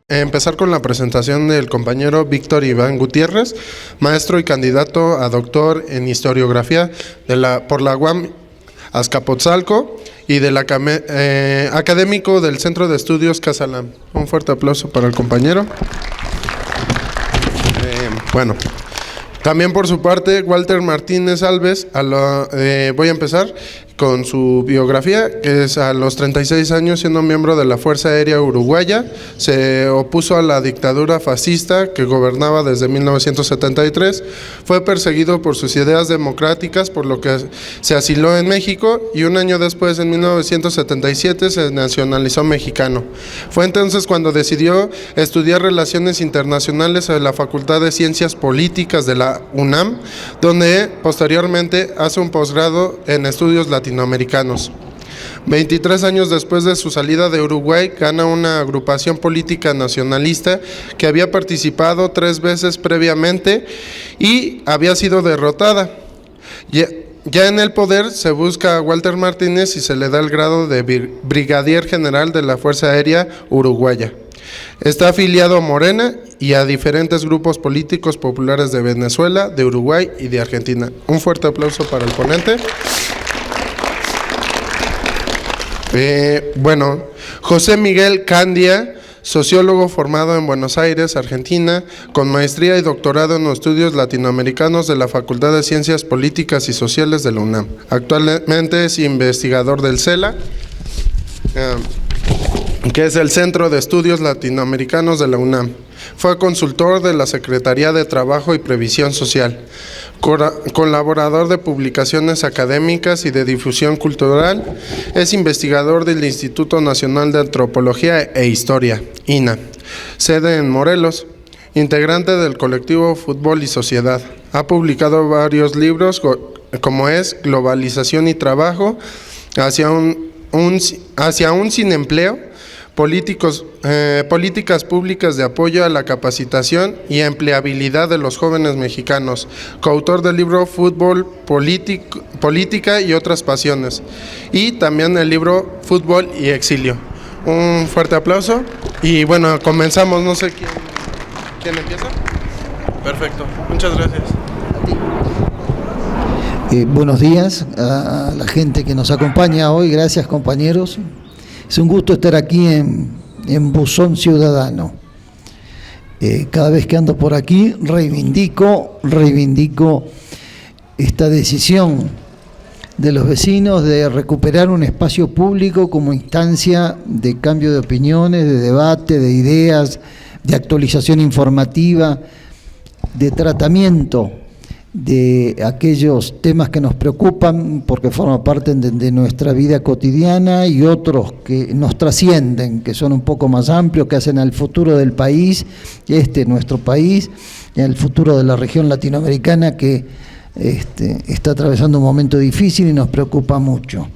Empezar con la presentación del compañero Víctor Iván Gutiérrez, maestro y candidato a doctor en historiografía por la UAM Azcapotzalco y académico del Centro de Estudios Casalam. Un fuerte aplauso para el compañero. También por su parte, Walter Martínez Alves, voy a empezar con su biografía, que es a los 36 años, siendo miembro de la Fuerza Aérea Uruguaya, se opuso a la dictadura fascista que gobernaba desde 1973, fue perseguido por sus ideas democráticas, por lo que se asiló en México y un año después, en 1977, se nacionalizó mexicano. Fue entonces cuando decidió estudiar Relaciones Internacionales en la Facultad de Ciencias Políticas de la UNAM, donde posteriormente hace un posgrado en estudios latinoamericanos. 23 años después de su salida de Uruguay, gana una agrupación política nacionalista que había participado 3 veces previamente y había sido derrotada. Ya en el poder se busca a Walter Martínez y se le da el grado de brigadier general de la Fuerza Aérea Uruguaya. Está afiliado a Morena y a diferentes grupos políticos populares de Venezuela, de Uruguay y de Argentina. Un fuerte aplauso para el ponente. José Miguel Candia, sociólogo formado en Buenos Aires, Argentina, con maestría y doctorado en estudios latinoamericanos de la Facultad de Ciencias Políticas y Sociales de la UNAM. Actualmente es investigador del CELA, que es el Centro de Estudios Latinoamericanos de la UNAM. Fue consultor de la Secretaría de Trabajo y Previsión Social, colaborador de publicaciones académicas y de difusión cultural, es investigador del Instituto Nacional de Antropología e Historia, INA, sede en Morelos, integrante del colectivo Fútbol y Sociedad. Ha publicado varios libros como es Globalización y Trabajo, hacia un sin empleo, políticas públicas de apoyo a la capacitación y empleabilidad de los jóvenes mexicanos, coautor del libro Fútbol, Política y otras pasiones, y también el libro Fútbol y Exilio. Un fuerte aplauso y bueno, comenzamos, no sé quién empieza. Perfecto, muchas gracias. Buenos días a la gente que nos acompaña hoy, gracias compañeros. Es un gusto estar aquí en Buzón Ciudadano. Cada vez que ando por aquí reivindico esta decisión de los vecinos de recuperar un espacio público como instancia de cambio de opiniones, de debate, de ideas, de actualización informativa, de tratamiento de aquellos temas que nos preocupan porque forman parte de nuestra vida cotidiana y otros que nos trascienden, que son un poco más amplios, que hacen al futuro del país, nuestro país, y al futuro de la región latinoamericana que está atravesando un momento difícil y nos preocupa mucho.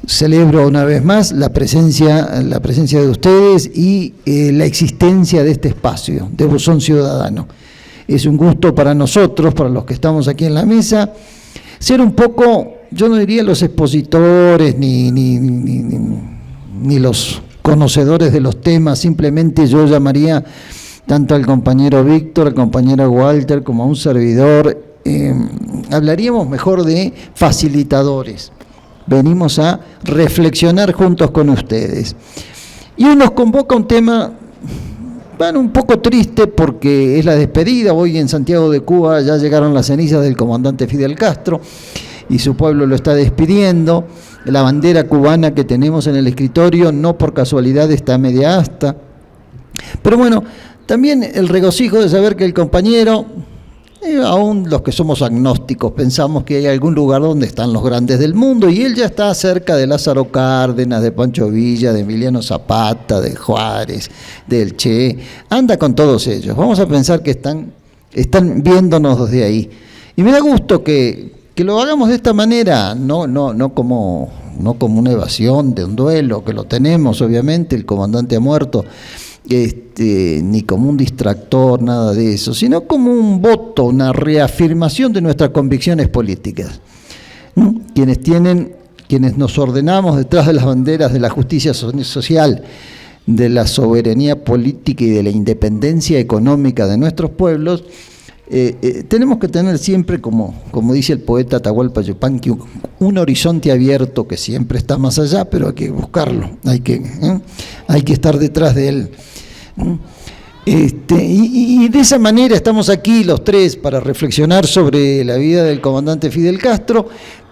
Celebro una vez más la presencia de ustedes y la existencia de este espacio, de Buzón Ciudadano. Es un gusto para nosotros, para los que estamos aquí en la mesa, ser un poco, yo no diría los expositores ni los conocedores de los temas, simplemente yo llamaría tanto al compañero Víctor, al compañero Walter, como a un servidor, hablaríamos mejor de facilitadores. Venimos a reflexionar juntos con ustedes. Y hoy nos convoca un tema un poco triste porque es la despedida. Hoy en Santiago de Cuba ya llegaron las cenizas del comandante Fidel Castro y su pueblo lo está despidiendo. La bandera cubana que tenemos en el escritorio no por casualidad está media asta. Pero bueno, También el regocijo de saber que el compañero, aún los que somos agnósticos, pensamos que hay algún lugar donde están los grandes del mundo, y él ya está cerca de Lázaro Cárdenas, de Pancho Villa, de Emiliano Zapata, de Juárez, del Che, anda con todos ellos. Vamos a pensar que están viéndonos desde ahí. Y me da gusto que lo hagamos de esta manera, no como una evasión de un duelo, que lo tenemos, obviamente, el comandante ha muerto, ni como un distractor, nada de eso, sino como un voto, una reafirmación de nuestras convicciones políticas. Quienes nos ordenamos detrás de las banderas de la justicia social, de la soberanía política y de la independencia económica de nuestros pueblos, tenemos que tener siempre, como dice el poeta Atahualpa Yupanqui, un horizonte abierto que siempre está más allá, pero hay que buscarlo, hay que estar detrás de él. Y de esa manera estamos aquí los tres para reflexionar sobre la vida del comandante Fidel Castro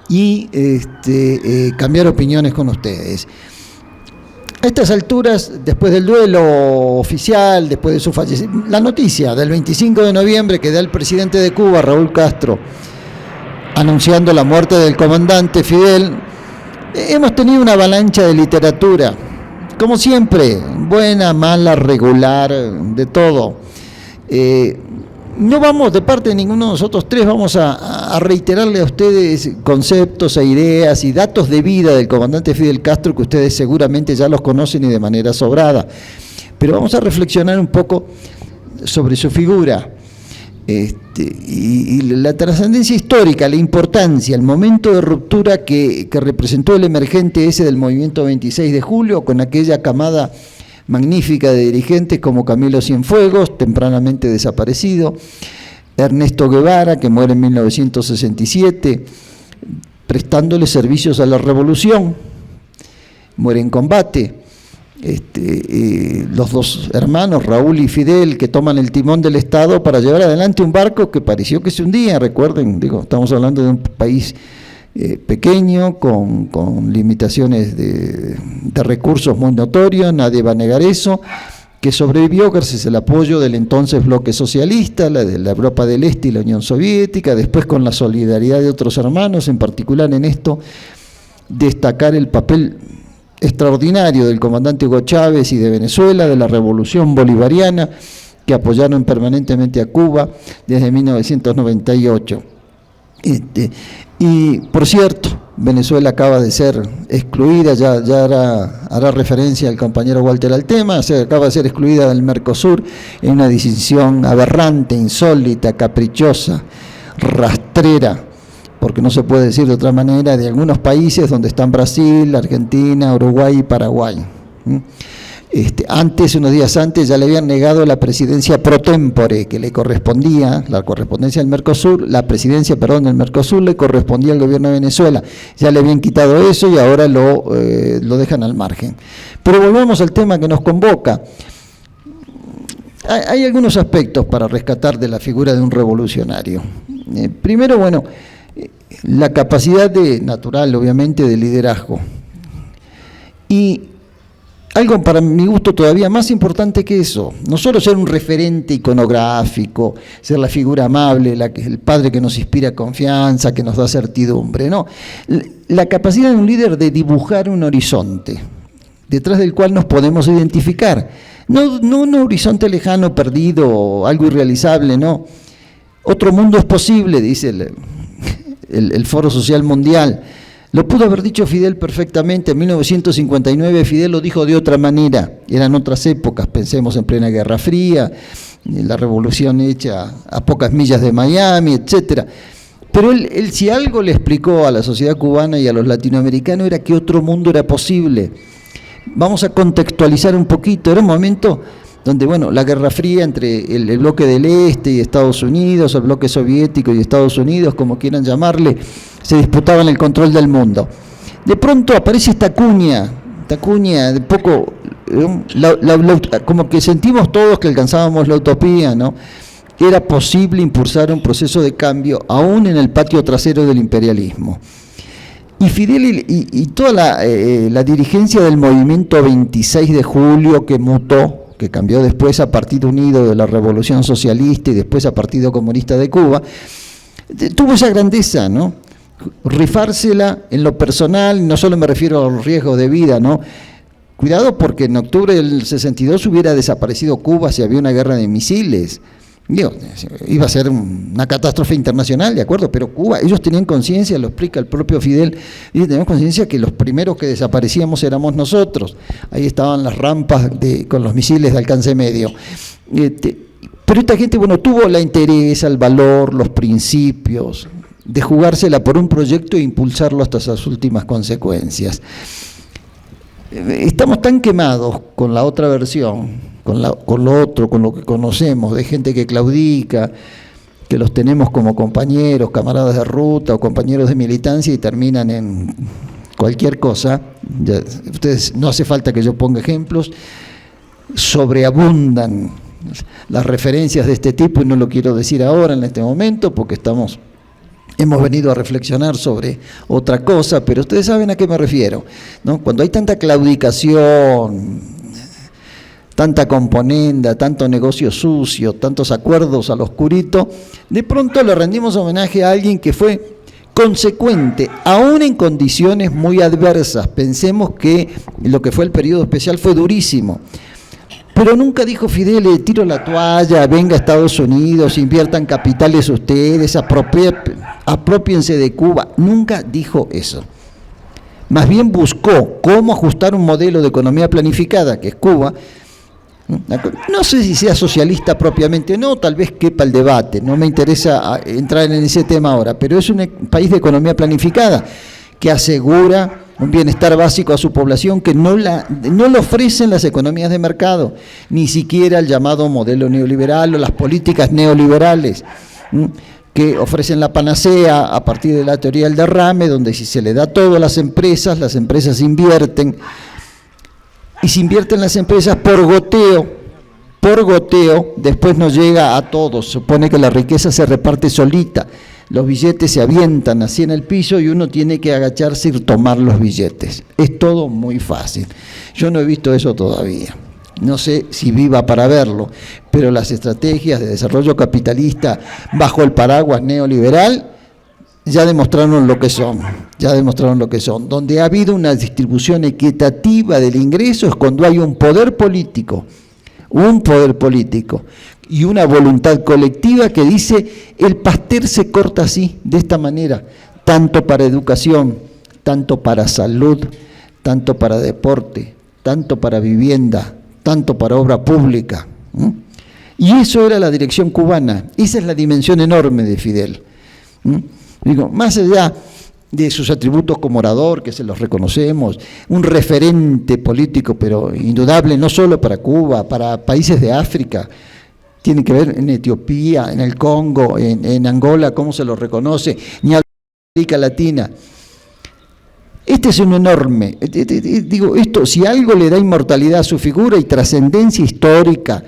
y cambiar opiniones con ustedes. A estas alturas, después del duelo oficial, después de su fallecimiento, la noticia del 25 de noviembre que da el presidente de Cuba, Raúl Castro, anunciando la muerte del comandante Fidel, hemos tenido una avalancha de literatura, como siempre, buena, mala, regular, de todo. No vamos, de parte de ninguno de nosotros tres, vamos a reiterarle a ustedes conceptos e ideas y datos de vida del comandante Fidel Castro que ustedes seguramente ya los conocen y de manera sobrada. Pero vamos a reflexionar un poco sobre su figura y la trascendencia histórica, la importancia, el momento de ruptura que representó el emergente ese del movimiento 26 de julio con aquella camada magnífica de dirigentes como Camilo Cienfuegos, tempranamente desaparecido, Ernesto Guevara, que muere en 1967, prestándole servicios a la revolución, muere en combate, los dos hermanos, Raúl y Fidel, que toman el timón del Estado para llevar adelante un barco que pareció que se hundía. Recuerden, estamos hablando de un país pequeño, con limitaciones de recursos muy notorios, nadie va a negar eso, que sobrevivió gracias al apoyo del entonces bloque socialista, de la Europa del Este y la Unión Soviética, después con la solidaridad de otros hermanos, en particular en esto, destacar el papel extraordinario del comandante Hugo Chávez y de Venezuela, de la revolución bolivariana, que apoyaron permanentemente a Cuba desde 1998. Y por cierto, Venezuela acaba de ser excluida, ya hará referencia el compañero Walter al tema, acaba de ser excluida del Mercosur en una decisión aberrante, insólita, caprichosa, rastrera, porque no se puede decir de otra manera, de algunos países donde están Brasil, Argentina, Uruguay y Paraguay. Unos días antes, ya le habían negado la presidencia pro tempore que le correspondía, la correspondencia del Mercosur, la presidencia, del Mercosur le correspondía al gobierno de Venezuela. Ya le habían quitado eso y ahora lo dejan al margen. Pero volvamos al tema que nos convoca. Hay algunos aspectos para rescatar de la figura de un revolucionario. Primero, la capacidad natural, obviamente, de liderazgo. Y algo para mi gusto todavía más importante que eso, no solo ser un referente iconográfico, ser la figura amable, el padre que nos inspira confianza, que nos da certidumbre, no. La capacidad de un líder de dibujar un horizonte, detrás del cual nos podemos identificar. No un horizonte lejano, perdido, algo irrealizable, no. Otro mundo es posible, dice el Foro Social Mundial. Lo pudo haber dicho Fidel perfectamente. En 1959 Fidel lo dijo de otra manera, eran otras épocas, pensemos en plena Guerra Fría, la revolución hecha a pocas millas de Miami, etcétera. Pero él si algo le explicó a la sociedad cubana y a los latinoamericanos era que otro mundo era posible. Vamos a contextualizar un poquito, era un momento donde, la Guerra Fría entre el bloque del Este y Estados Unidos, el bloque soviético y Estados Unidos, como quieran llamarle, se disputaban el control del mundo. De pronto aparece esta cuña, de poco, como que sentimos todos que alcanzábamos la utopía, ¿no? Era posible impulsar un proceso de cambio, aún en el patio trasero del imperialismo. Y Fidel y toda la dirigencia del movimiento 26 de julio que mutó que cambió después a Partido Unido de la Revolución Socialista y después a Partido Comunista de Cuba, tuvo esa grandeza, ¿no? Rifársela en lo personal, no solo me refiero a los riesgos de vida, ¿no? Cuidado porque en octubre del 62 hubiera desaparecido Cuba si había una guerra de misiles. Digo, iba a ser una catástrofe internacional, ¿de acuerdo? Pero Cuba, ellos tenían conciencia, lo explica el propio Fidel, dice, tenemos conciencia que los primeros que desaparecíamos éramos nosotros. Ahí estaban las rampas con los misiles de alcance medio. Pero esta gente, bueno, tuvo la interés, el valor, los principios de jugársela por un proyecto e impulsarlo hasta sus últimas consecuencias. Estamos tan quemados con la otra versión, con lo otro, con lo que conocemos, de gente que claudica, que los tenemos como compañeros, camaradas de ruta o compañeros de militancia y terminan en cualquier cosa. Ya, ustedes, no hace falta que yo ponga ejemplos, sobreabundan las referencias de este tipo y no lo quiero decir ahora en este momento porque hemos venido a reflexionar sobre otra cosa, pero ustedes saben a qué me refiero, ¿no? Cuando hay tanta claudicación, tanta componenda, tanto negocio sucio, tantos acuerdos al oscurito, de pronto le rendimos homenaje a alguien que fue consecuente, aún en condiciones muy adversas. Pensemos que lo que fue el periodo especial fue durísimo. Pero nunca dijo Fidel, tiro la toalla, venga a Estados Unidos, inviertan capitales ustedes, apropiense de Cuba. Nunca dijo eso. Más bien buscó cómo ajustar un modelo de economía planificada, que es Cuba. No sé si sea socialista propiamente, no, tal vez quepa el debate, no me interesa entrar en ese tema ahora, pero es un país de economía planificada que asegura un bienestar básico a su población que no lo ofrecen las economías de mercado, ni siquiera el llamado modelo neoliberal o las políticas neoliberales, que ofrecen la panacea a partir de la teoría del derrame, donde si se le da todo a las empresas invierten, y si invierten las empresas por goteo, después no llega a todos, supone que la riqueza se reparte solita. Los billetes se avientan así en el piso y uno tiene que agacharse y tomar los billetes. Es todo muy fácil. Yo no he visto eso todavía. No sé si viva para verlo, pero las estrategias de desarrollo capitalista bajo el paraguas neoliberal ya demostraron lo que son. Donde ha habido una distribución equitativa del ingreso es cuando hay un poder político y una voluntad colectiva que dice el pastel se corta así, de esta manera, tanto para educación, tanto para salud, tanto para deporte, tanto para vivienda, tanto para obra pública. Y eso era la dirección cubana, esa es la dimensión enorme de Fidel. Digo, más allá de sus atributos como orador, que se los reconocemos, un referente político, pero indudable, no solo para Cuba, para países de África, tiene que ver en Etiopía, en el Congo, en Angola, cómo se lo reconoce, ni a América Latina. Este es un enorme, digo, esto, si algo le da inmortalidad a su figura y trascendencia histórica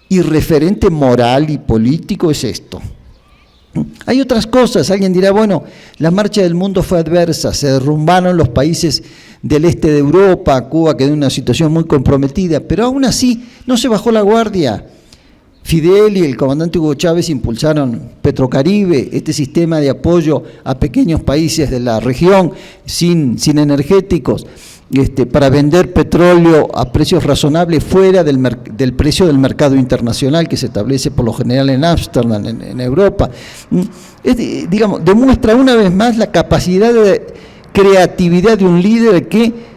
y referente moral y político es esto. Hay otras cosas, alguien dirá, bueno, la marcha del mundo fue adversa, se derrumbaron los países del este de Europa, Cuba quedó en una situación muy comprometida, pero aún así no se bajó la guardia. Fidel y el comandante Hugo Chávez impulsaron Petrocaribe, este sistema de apoyo a pequeños países de la región sin energéticos, para vender petróleo a precios razonables fuera del precio del mercado internacional que se establece por lo general en Ámsterdam, en Europa. Digamos, demuestra una vez más la capacidad de creatividad de un líder que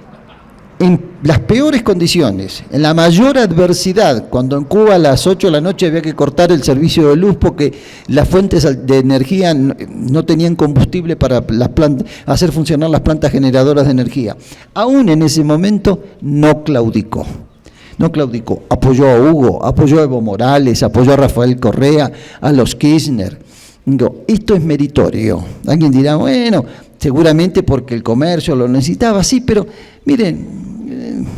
en las peores condiciones, en la mayor adversidad, cuando en Cuba a las 8 de la noche había que cortar el servicio de luz porque las fuentes de energía no tenían combustible para hacer funcionar las plantas generadoras de energía. Aún en ese momento no claudicó, apoyó a Hugo, apoyó a Evo Morales, apoyó a Rafael Correa, a los Kirchner. Digo, esto es meritorio. Alguien dirá, bueno, seguramente porque el comercio lo necesitaba, sí, pero miren,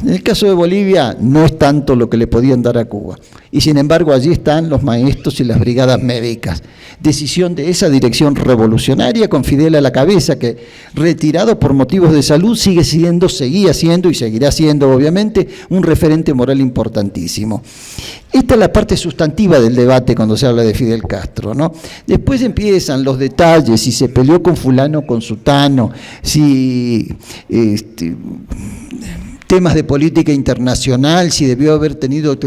En el caso de Bolivia no es tanto lo que le podían dar a Cuba. Y sin embargo allí están los maestros y las brigadas médicas. Decisión de esa dirección revolucionaria con Fidel a la cabeza, que retirado por motivos de salud seguía siendo y seguirá siendo obviamente un referente moral importantísimo. Esta es la parte sustantiva del debate cuando se habla de Fidel Castro, ¿no? Después empiezan los detalles, si se peleó con fulano, con sutano, si temas de política internacional, si debió haber tenido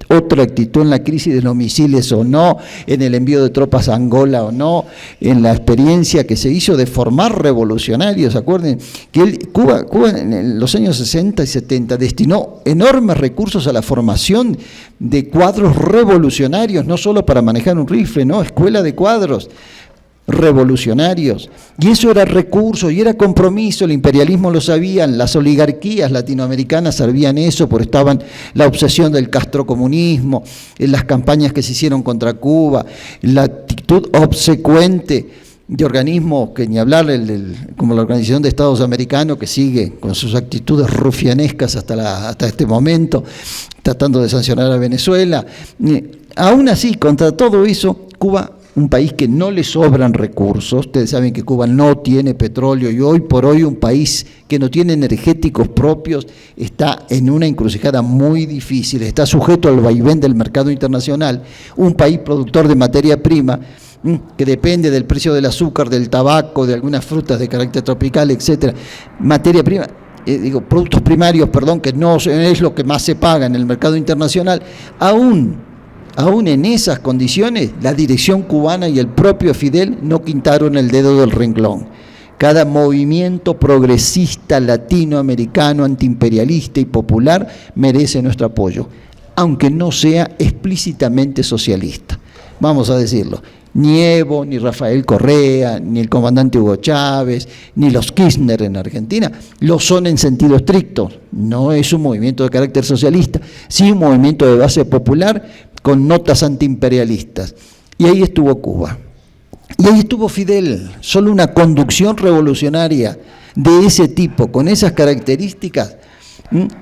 otra actitud en la crisis de los misiles o no, en el envío de tropas a Angola o no, en la experiencia que se hizo de formar revolucionarios. Acuerden que Cuba en los años 60 y 70 destinó enormes recursos a la formación de cuadros revolucionarios, no solo para manejar un rifle, no, escuela de cuadros revolucionarios, y eso era recurso y era compromiso. El imperialismo lo sabían, las oligarquías latinoamericanas sabían eso, porque estaban la obsesión del castrocomunismo, en las campañas que se hicieron contra Cuba, la actitud obsecuente de organismos, que ni hablar como la Organización de Estados Americanos, que sigue con sus actitudes rufianescas hasta este momento, tratando de sancionar a Venezuela. Aún así, contra todo eso, Cuba, un país que no le sobran recursos. Ustedes saben que Cuba no tiene petróleo y hoy por hoy un país que no tiene energéticos propios está en una encrucijada muy difícil, está sujeto al vaivén del mercado internacional, un país productor de materia prima que depende del precio del azúcar, del tabaco, de algunas frutas de carácter tropical, etcétera. Materia prima, productos primarios, que no es lo que más se paga en el mercado internacional. Aún en esas condiciones, la dirección cubana y el propio Fidel no quitaron el dedo del renglón. Cada movimiento progresista latinoamericano, antiimperialista y popular merece nuestro apoyo, aunque no sea explícitamente socialista. Vamos a decirlo. Ni Evo, ni Rafael Correa, ni el comandante Hugo Chávez, ni los Kirchner en Argentina lo son en sentido estricto. No es un movimiento de carácter socialista, sí un movimiento de base popular con notas antiimperialistas. Y ahí estuvo Cuba. Y ahí estuvo Fidel. Solo una conducción revolucionaria de ese tipo, con esas características,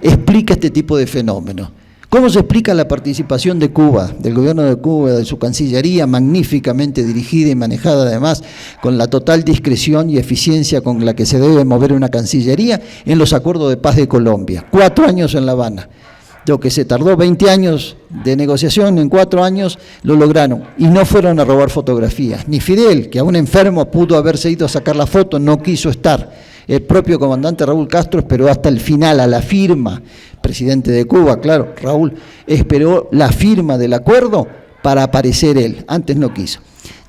explica este tipo de fenómenos. ¿Cómo se explica la participación de Cuba, del gobierno de Cuba, de su Cancillería, magníficamente dirigida y manejada además con la total discreción y eficiencia con la que se debe mover una Cancillería, en los acuerdos de paz de Colombia? 4 años en La Habana. Lo que se tardó 20 años de negociación, en 4 años lo lograron. Y no fueron a robar fotografías. Ni Fidel, que aún enfermo pudo haberse ido a sacar la foto, no quiso estar. El propio comandante Raúl Castro esperó hasta el final, a la firma. Presidente de Cuba, claro, Raúl esperó la firma del acuerdo para aparecer él. Antes no quiso.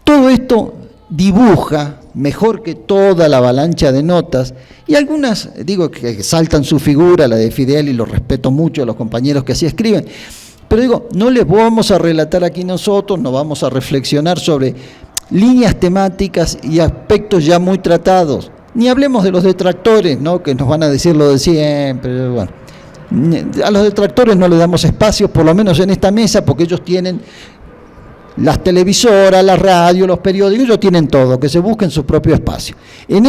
Todo esto dibuja mejor que toda la avalancha de notas, y algunas, que saltan su figura, la de Fidel, y lo respeto mucho a los compañeros que así escriben, pero no les vamos a relatar aquí nosotros, no vamos a reflexionar sobre líneas temáticas y aspectos ya muy tratados, ni hablemos de los detractores, ¿no?, que nos van a decir lo de siempre. Bueno, a los detractores no les damos espacio, por lo menos en esta mesa, porque ellos tienen las televisoras, la radio, los periódicos, ellos tienen todo, que se busquen su propio espacio. En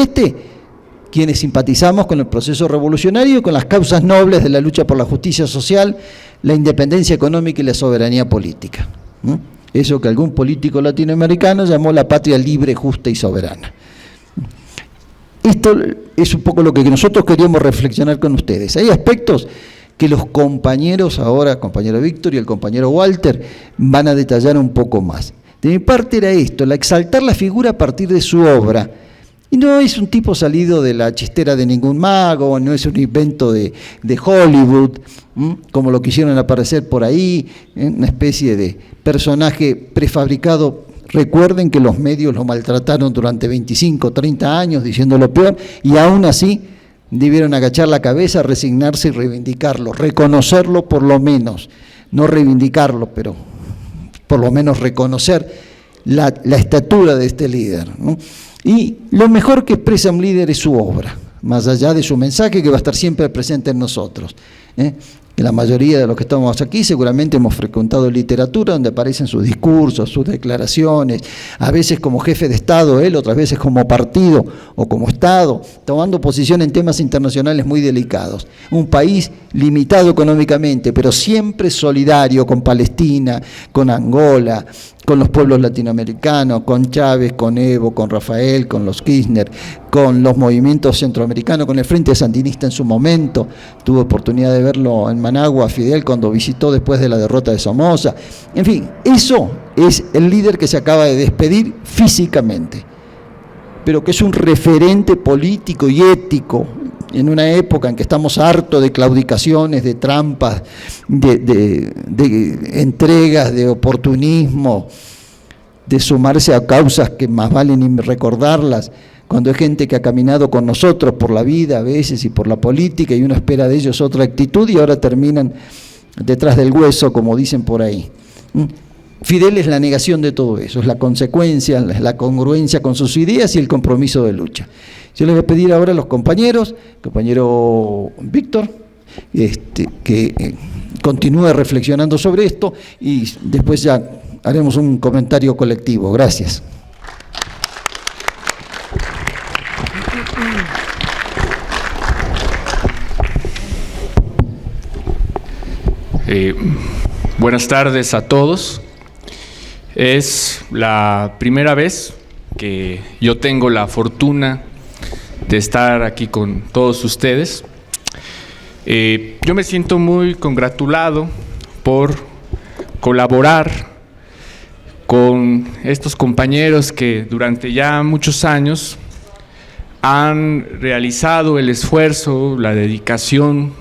quienes simpatizamos con el proceso revolucionario y con las causas nobles de la lucha por la justicia social, la independencia económica y la soberanía política. Eso que algún político latinoamericano llamó la patria libre, justa y soberana. Esto es un poco lo que nosotros queríamos reflexionar con ustedes. Hay aspectos que los compañeros ahora, compañero Víctor y el compañero Walter, van a detallar un poco más. De mi parte era esto, exaltar la figura a partir de su obra. Y no es un tipo salido de la chistera de ningún mago, no es un invento de Hollywood, como lo quisieron aparecer por ahí, una especie de personaje prefabricado. Recuerden que los medios lo maltrataron durante 25, 30 años diciendo lo peor, y aún así debieron agachar la cabeza, resignarse y reivindicarlo, reconocerlo por lo menos, no reivindicarlo, pero por lo menos reconocer la estatura de este líder, ¿no? Y lo mejor que expresa un líder es su obra, más allá de su mensaje que va a estar siempre presente en nosotros, que la mayoría de los que estamos aquí seguramente hemos frecuentado literatura donde aparecen sus discursos, sus declaraciones, a veces como jefe de Estado él, otras veces como partido o como Estado, tomando posición en temas internacionales muy delicados. Un país limitado económicamente, pero siempre solidario con Palestina, con Angola, con los pueblos latinoamericanos, con Chávez, con Evo, con Rafael, con los Kirchner, con los movimientos centroamericanos, con el Frente Sandinista en su momento. Tuve oportunidad de verlo en Managua, Fidel, cuando visitó después de la derrota de Somoza. En fin, eso es el líder que se acaba de despedir físicamente, pero que es un referente político y ético en una época en que estamos hartos de claudicaciones, de trampas, de entregas, de oportunismo, de sumarse a causas que más vale ni recordarlas, cuando hay gente que ha caminado con nosotros por la vida a veces y por la política y uno espera de ellos otra actitud y ahora terminan detrás del hueso, como dicen por ahí. Fidel es la negación de todo eso, es la consecuencia, la congruencia con sus ideas y el compromiso de lucha. Yo les voy a pedir ahora a los compañero Víctor, que continúe reflexionando sobre esto y después ya haremos un comentario colectivo. Gracias. Buenas tardes a todos. Es la primera vez que yo tengo la fortuna de estar aquí con todos ustedes. Yo me siento muy congratulado por colaborar con estos compañeros que durante ya muchos años han realizado el esfuerzo, la dedicación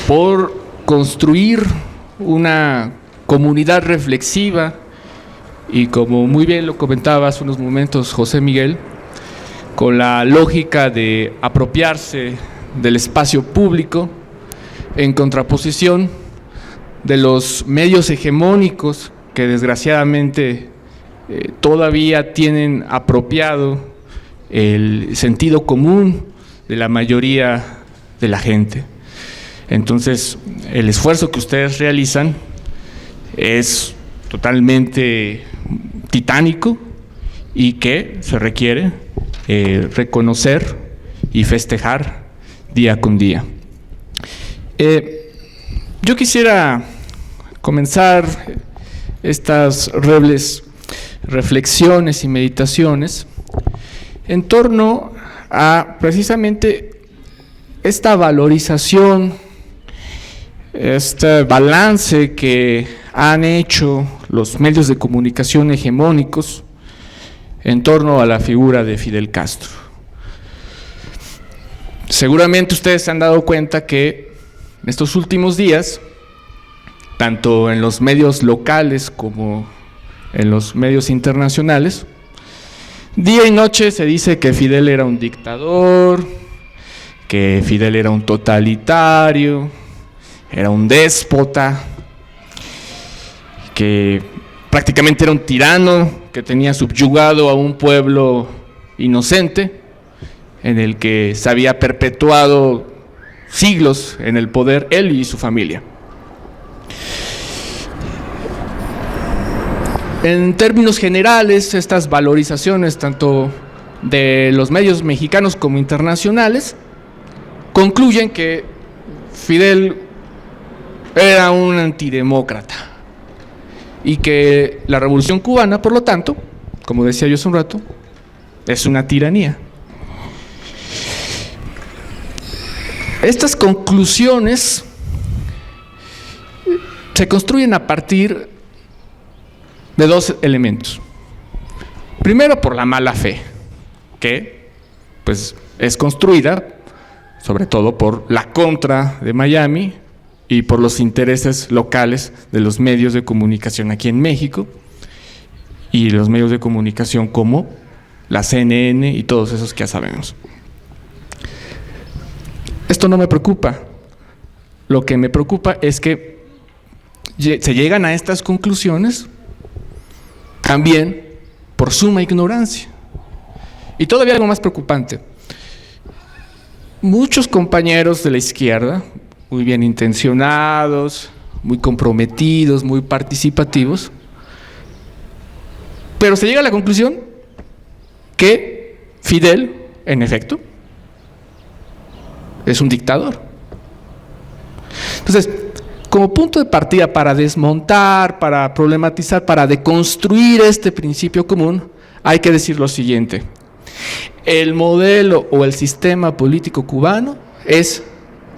por construir una comunidad reflexiva y, como muy bien lo comentaba hace unos momentos José Miguel, con la lógica de apropiarse del espacio público en contraposición de los medios hegemónicos que desgraciadamente todavía tienen apropiado el sentido común de la mayoría de la gente. Entonces, el esfuerzo que ustedes realizan es totalmente titánico y que se requiere reconocer y festejar día con día. Yo quisiera comenzar estas reflexiones y meditaciones en torno a precisamente esta valorización, este balance que han hecho los medios de comunicación hegemónicos en torno a la figura de Fidel Castro. Seguramente ustedes se han dado cuenta que en estos últimos días, tanto en los medios locales como en los medios internacionales, día y noche se dice que Fidel era un dictador, que Fidel era un totalitario, era un déspota, que prácticamente era un tirano que tenía subyugado a un pueblo inocente en el que se había perpetuado siglos en el poder él y su familia. En términos generales, estas valorizaciones, tanto de los medios mexicanos como internacionales, concluyen que Fidel era un antidemócrata y que la Revolución Cubana, por lo tanto, como decía yo hace un rato, es una tiranía. Estas conclusiones se construyen a partir de dos elementos. Primero, por la mala fe, que pues es construida sobre todo por la contra de Miami y por los intereses locales de los medios de comunicación aquí en México y los medios de comunicación como la CNN y todos esos que ya sabemos. Esto no me preocupa. Lo que me preocupa es que se llegan a estas conclusiones también por suma ignorancia. Y todavía algo más preocupante. muchos compañeros de la izquierda, muy bien intencionados, muy comprometidos, muy participativos, pero se llega a la conclusión que Fidel, en efecto, es un dictador. Entonces, como punto de partida para desmontar, para problematizar, para deconstruir este principio común, hay que decir lo siguiente: el modelo o el sistema político cubano es,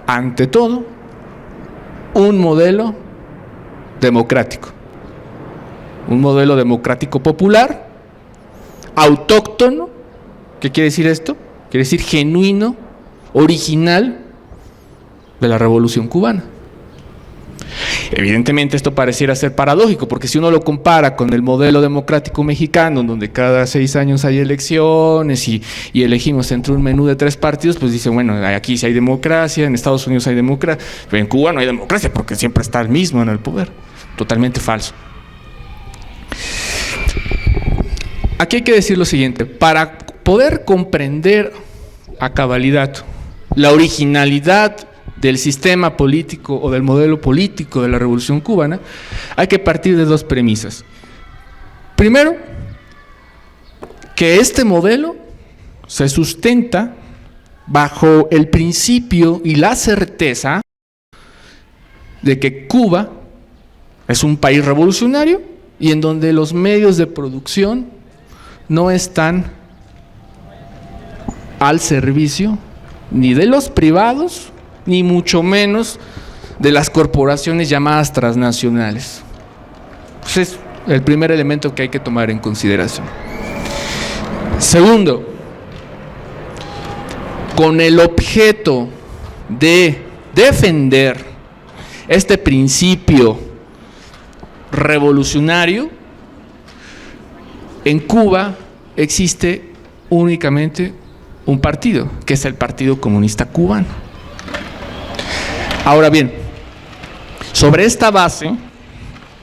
ante todo, un modelo democrático. Un modelo democrático popular, autóctono. ¿Qué quiere decir esto? Quiere decir genuino, original de la Revolución Cubana. Evidentemente esto pareciera ser paradójico, porque si uno lo compara con el modelo democrático mexicano, donde cada 6 años hay elecciones y elegimos entre un menú de 3 partidos, pues dicen, bueno, aquí sí hay democracia, en Estados Unidos hay democracia, pero en Cuba no hay democracia porque siempre está el mismo en el poder. Totalmente falso. Aquí hay que decir lo siguiente: para poder comprender a cabalidad la originalidad del sistema político o del modelo político de la Revolución Cubana, hay que partir de 2 premisas. Primero, que este modelo se sustenta bajo el principio y la certeza de que Cuba es un país revolucionario y en donde los medios de producción no están al servicio ni de los privados, ni mucho menos de las corporaciones llamadas transnacionales. Ese es el primer elemento que hay que tomar en consideración. Segundo, con el objeto de defender este principio revolucionario, en Cuba existe únicamente un partido, que es el Partido Comunista Cubano. Ahora bien, sobre esta base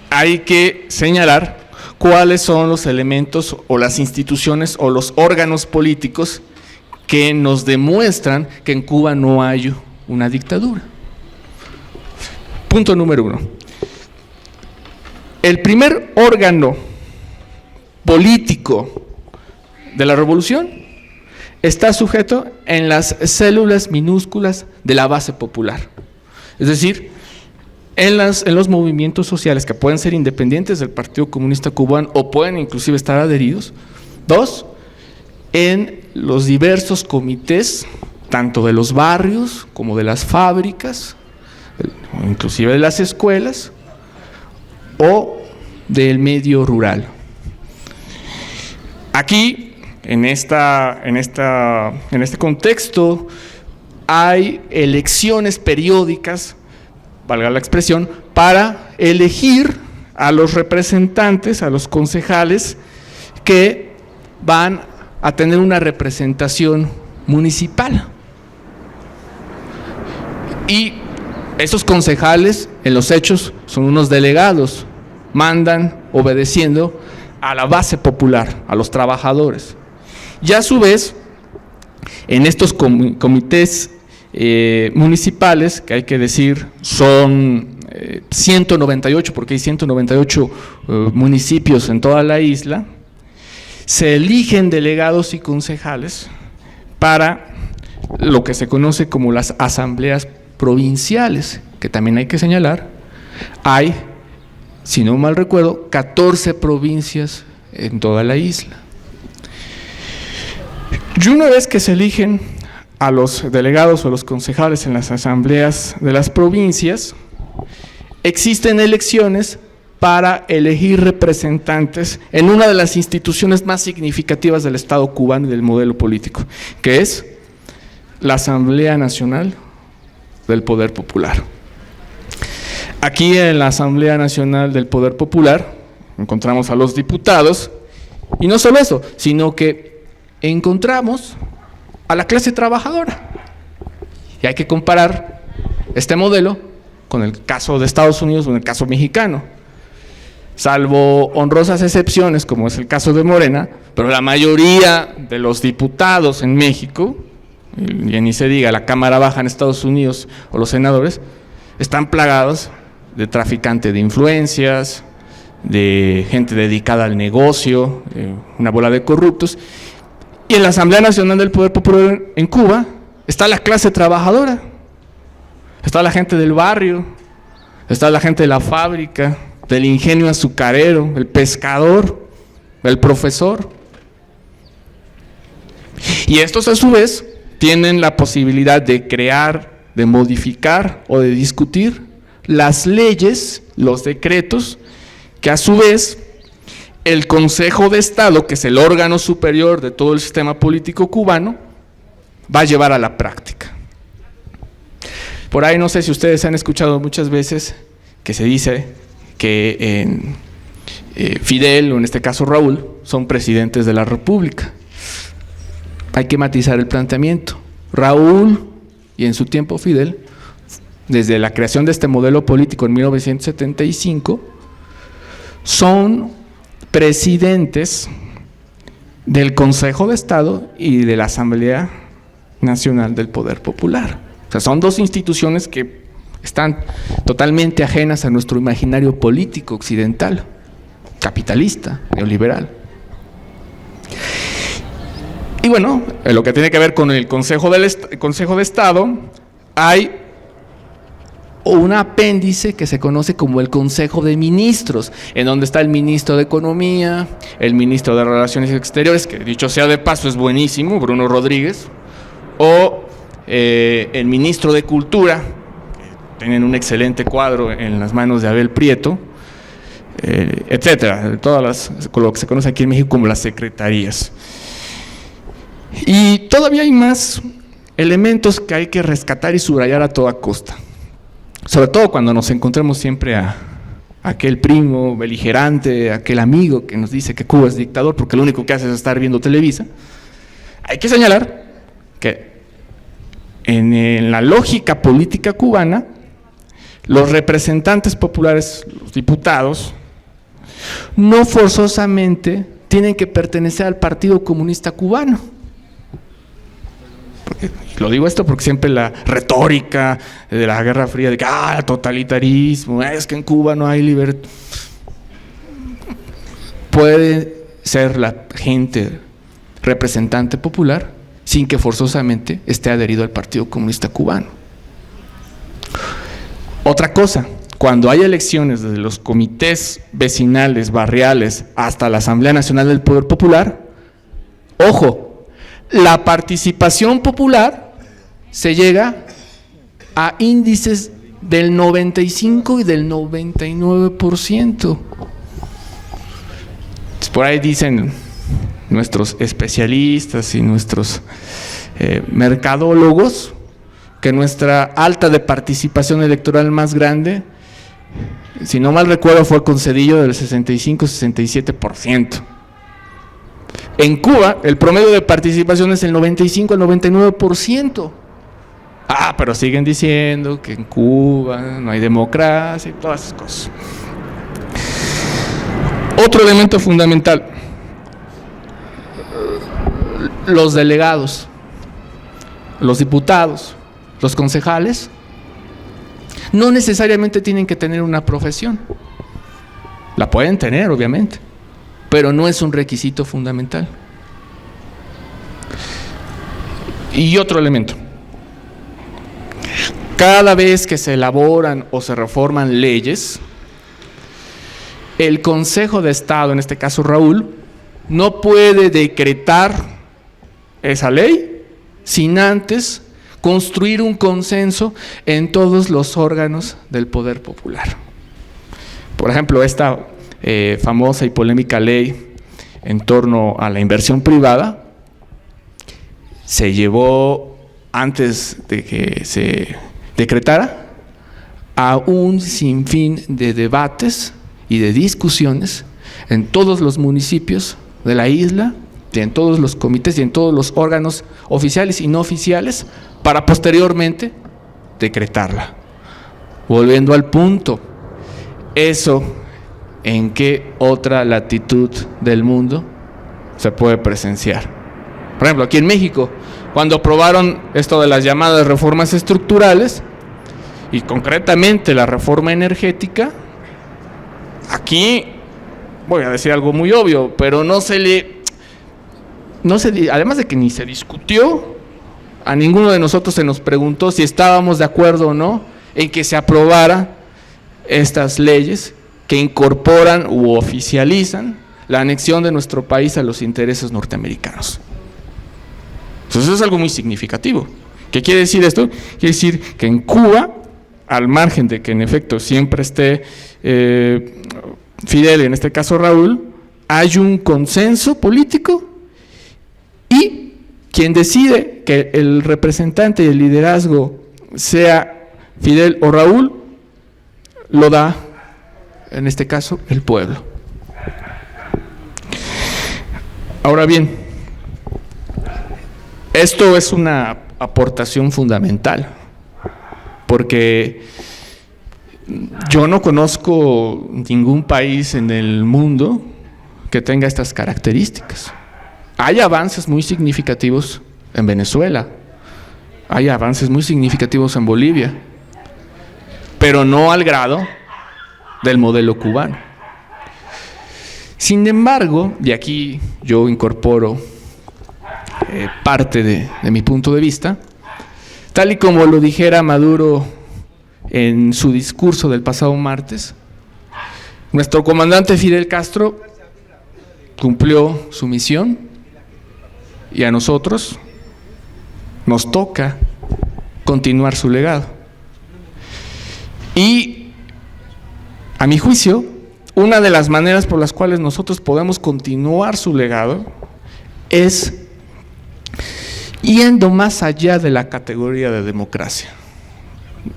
hay que señalar cuáles son los elementos o las instituciones o los órganos políticos que nos demuestran que en Cuba no hay una dictadura. Punto número 1. El primer órgano político de la revolución está sujeto en las células minúsculas de la base popular. Es decir, en los movimientos sociales que pueden ser independientes del Partido Comunista Cubano o pueden inclusive estar adheridos. 2, en los diversos comités, tanto de los barrios como de las fábricas, inclusive de las escuelas o del medio rural. Aquí, en este contexto, hay elecciones periódicas, valga la expresión, para elegir a los representantes, a los concejales que van a tener una representación municipal. Y esos concejales, en los hechos, son unos delegados, mandan obedeciendo a la base popular, a los trabajadores. Y a su vez, en estos comités municipales, que hay que decir son 198, porque hay 198 municipios en toda la isla, se eligen delegados y concejales para lo que se conoce como las asambleas provinciales, que también hay que señalar, hay, si no mal recuerdo, 14 provincias en toda la isla. Y una vez que se eligen a los delegados o los concejales en las asambleas de las provincias, existen elecciones para elegir representantes en una de las instituciones más significativas del Estado cubano y del modelo político, que es la Asamblea Nacional del Poder Popular. Aquí en la Asamblea Nacional del Poder Popular encontramos a los diputados, y no solo eso, sino que encontramos a la clase trabajadora. Y hay que comparar este modelo con el caso de Estados Unidos o en el caso mexicano. Salvo honrosas excepciones, como es el caso de Morena, pero la mayoría de los diputados en México y ni se diga la Cámara Baja en Estados Unidos o los senadores, están plagados de traficantes de influencias, de gente dedicada al negocio, una bola de corruptos. Y en la Asamblea Nacional del Poder Popular en Cuba está la clase trabajadora, está la gente del barrio, está la gente de la fábrica, del ingenio azucarero, el pescador, el profesor. Y estos a su vez tienen la posibilidad de crear, de modificar o de discutir las leyes, los decretos, que a su vez el Consejo de Estado, que es el órgano superior de todo el sistema político cubano, va a llevar a la práctica. Por ahí no sé si ustedes han escuchado muchas veces que se dice que Fidel, o en este caso Raúl, son presidentes de la República. Hay que matizar el planteamiento. Raúl y en su tiempo Fidel, desde la creación de este modelo político en 1975, son presidentes del Consejo de Estado y de la Asamblea Nacional del Poder Popular. O sea, son dos instituciones que están totalmente ajenas a nuestro imaginario político occidental, capitalista, neoliberal. Y bueno, en lo que tiene que ver con el Consejo de Estado, hay un apéndice que se conoce como el Consejo de Ministros, en donde está el ministro de Economía, el ministro de Relaciones Exteriores, que dicho sea de paso es buenísimo, Bruno Rodríguez, o el ministro de Cultura, que tienen un excelente cuadro en las manos de Abel Prieto, etcétera, con lo que se conoce aquí en México como las secretarías. Y todavía hay más elementos que hay que rescatar y subrayar a toda costa. Sobre todo cuando nos encontremos siempre a aquel primo beligerante, aquel amigo que nos dice que Cuba es dictador porque lo único que hace es estar viendo Televisa. Hay que señalar que en la lógica política cubana, los representantes populares, los diputados, no forzosamente tienen que pertenecer al Partido Comunista Cubano. Lo digo esto porque siempre la retórica de la Guerra Fría de que totalitarismo, es que en Cuba no hay libertad. Puede ser la gente representante popular sin que forzosamente esté adherido al Partido Comunista Cubano. Otra cosa, cuando hay elecciones desde los comités vecinales, barriales, hasta la Asamblea Nacional del Poder Popular, ojo, la participación popular se llega a índices del 95 y del 99%. Por ahí dicen nuestros especialistas y nuestros mercadólogos que nuestra alta de participación electoral más grande, si no mal recuerdo, fue con Zedillo del 65-67%. En Cuba, el promedio de participación es el 95 al 99%. Pero siguen diciendo que en Cuba no hay democracia y todas esas cosas. Otro elemento fundamental, los delegados, los diputados, los concejales, no necesariamente tienen que tener una profesión. La pueden tener, obviamente, pero no es un requisito fundamental. Y otro elemento, cada vez que se elaboran o se reforman leyes, el Consejo de Estado, en este caso Raúl, no puede decretar esa ley sin antes construir un consenso en todos los órganos del poder popular. Por ejemplo, esta famosa y polémica ley en torno a la inversión privada se llevó, antes de que se decretara, a un sinfín de debates y de discusiones en todos los municipios de la isla, y en todos los comités y en todos los órganos oficiales y no oficiales, para posteriormente decretarla. Volviendo al punto, eso, ¿en qué otra latitud del mundo se puede presenciar? Por ejemplo, aquí en México, cuando aprobaron esto de las llamadas reformas estructurales, y concretamente la reforma energética, aquí voy a decir algo muy obvio, pero además de que ni se discutió, a ninguno de nosotros se nos preguntó si estábamos de acuerdo o no en que se aprobara estas leyes que incorporan u oficializan la anexión de nuestro país a los intereses norteamericanos. Entonces eso es algo muy significativo. ¿Qué quiere decir esto? Quiere decir que en Cuba, al margen de que en efecto siempre esté Fidel, en este caso Raúl, hay un consenso político y quien decide que el representante y el liderazgo sea Fidel o Raúl, lo da, en este caso, el pueblo. Ahora bien, esto es una aportación fundamental, porque yo no conozco ningún país en el mundo que tenga estas características. Hay avances muy significativos en Venezuela, hay avances muy significativos en Bolivia, pero no al grado del modelo cubano. Sin embargo, y aquí yo incorporo parte de mi punto de vista, tal y como lo dijera Maduro en su discurso del pasado martes, nuestro comandante Fidel Castro cumplió su misión y a nosotros nos toca continuar su legado. Y, a mi juicio, una de las maneras por las cuales nosotros podemos continuar su legado es yendo más allá de la categoría de democracia,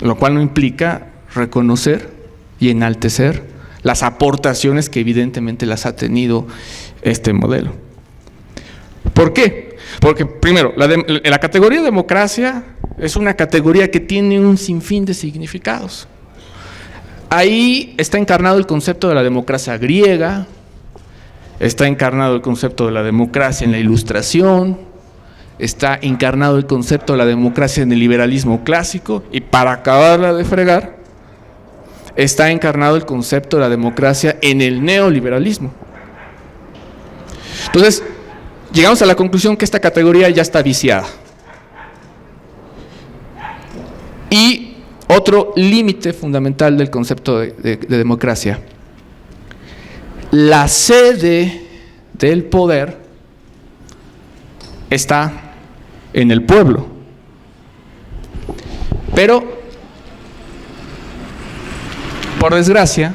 lo cual no implica reconocer y enaltecer las aportaciones que evidentemente las ha tenido este modelo. ¿Por qué? Porque, primero, la categoría de democracia es una categoría que tiene un sinfín de significados. Ahí está encarnado el concepto de la democracia griega, está encarnado el concepto de la democracia en la Ilustración, está encarnado el concepto de la democracia en el liberalismo clásico, y para acabarla de fregar, está encarnado el concepto de la democracia en el neoliberalismo. Entonces, llegamos a la conclusión que esta categoría ya está viciada. Y otro límite fundamental del concepto de democracia: la sede del poder está en el pueblo. Pero, por desgracia,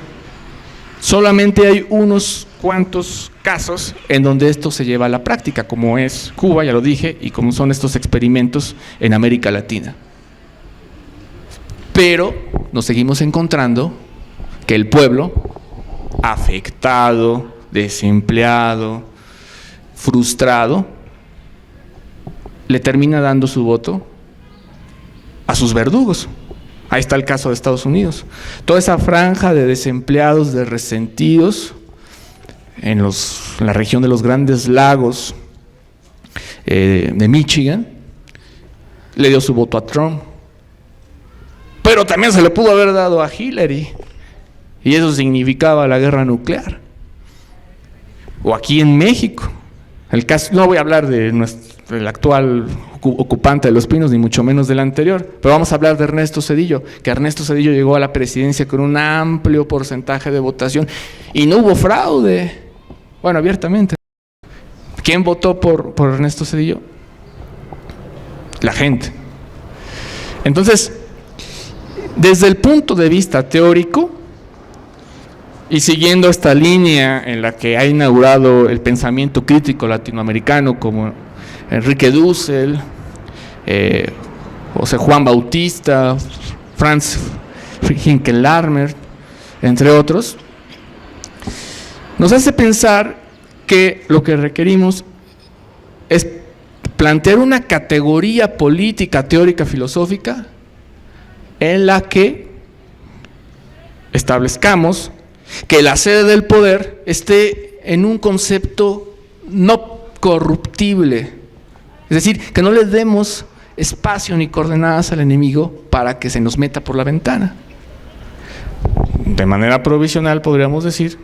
solamente hay unos cuantos casos en donde esto se lleva a la práctica, como es Cuba, ya lo dije, y como son estos experimentos en América Latina. Pero nos seguimos encontrando que el pueblo, afectado, desempleado, frustrado, le termina dando su voto a sus verdugos. Ahí está el caso de Estados Unidos. Toda esa franja de desempleados, de resentidos en la región de los Grandes Lagos de Michigan, le dio su voto a Trump. Pero también se le pudo haber dado a Hillary, y eso significaba la guerra nuclear. O aquí en México, el caso, no voy a hablar del actual ocupante de Los Pinos, ni mucho menos del anterior, pero vamos a hablar de Ernesto Zedillo, que Ernesto Zedillo llegó a la presidencia con un amplio porcentaje de votación y no hubo fraude, bueno, abiertamente. ¿Quién votó por Ernesto Zedillo? La gente. Entonces, desde el punto de vista teórico, y siguiendo esta línea en la que ha inaugurado el pensamiento crítico latinoamericano, como Enrique Dussel, José Juan Bautista, Franz Hinckelarmer, entre otros, nos hace pensar que lo que requerimos es plantear una categoría política, teórica, filosófica, en la que establezcamos que la sede del poder esté en un concepto no corruptible, Es decir, que no le demos espacio ni coordenadas al enemigo para que se nos meta por la ventana. De manera provisional podríamos decir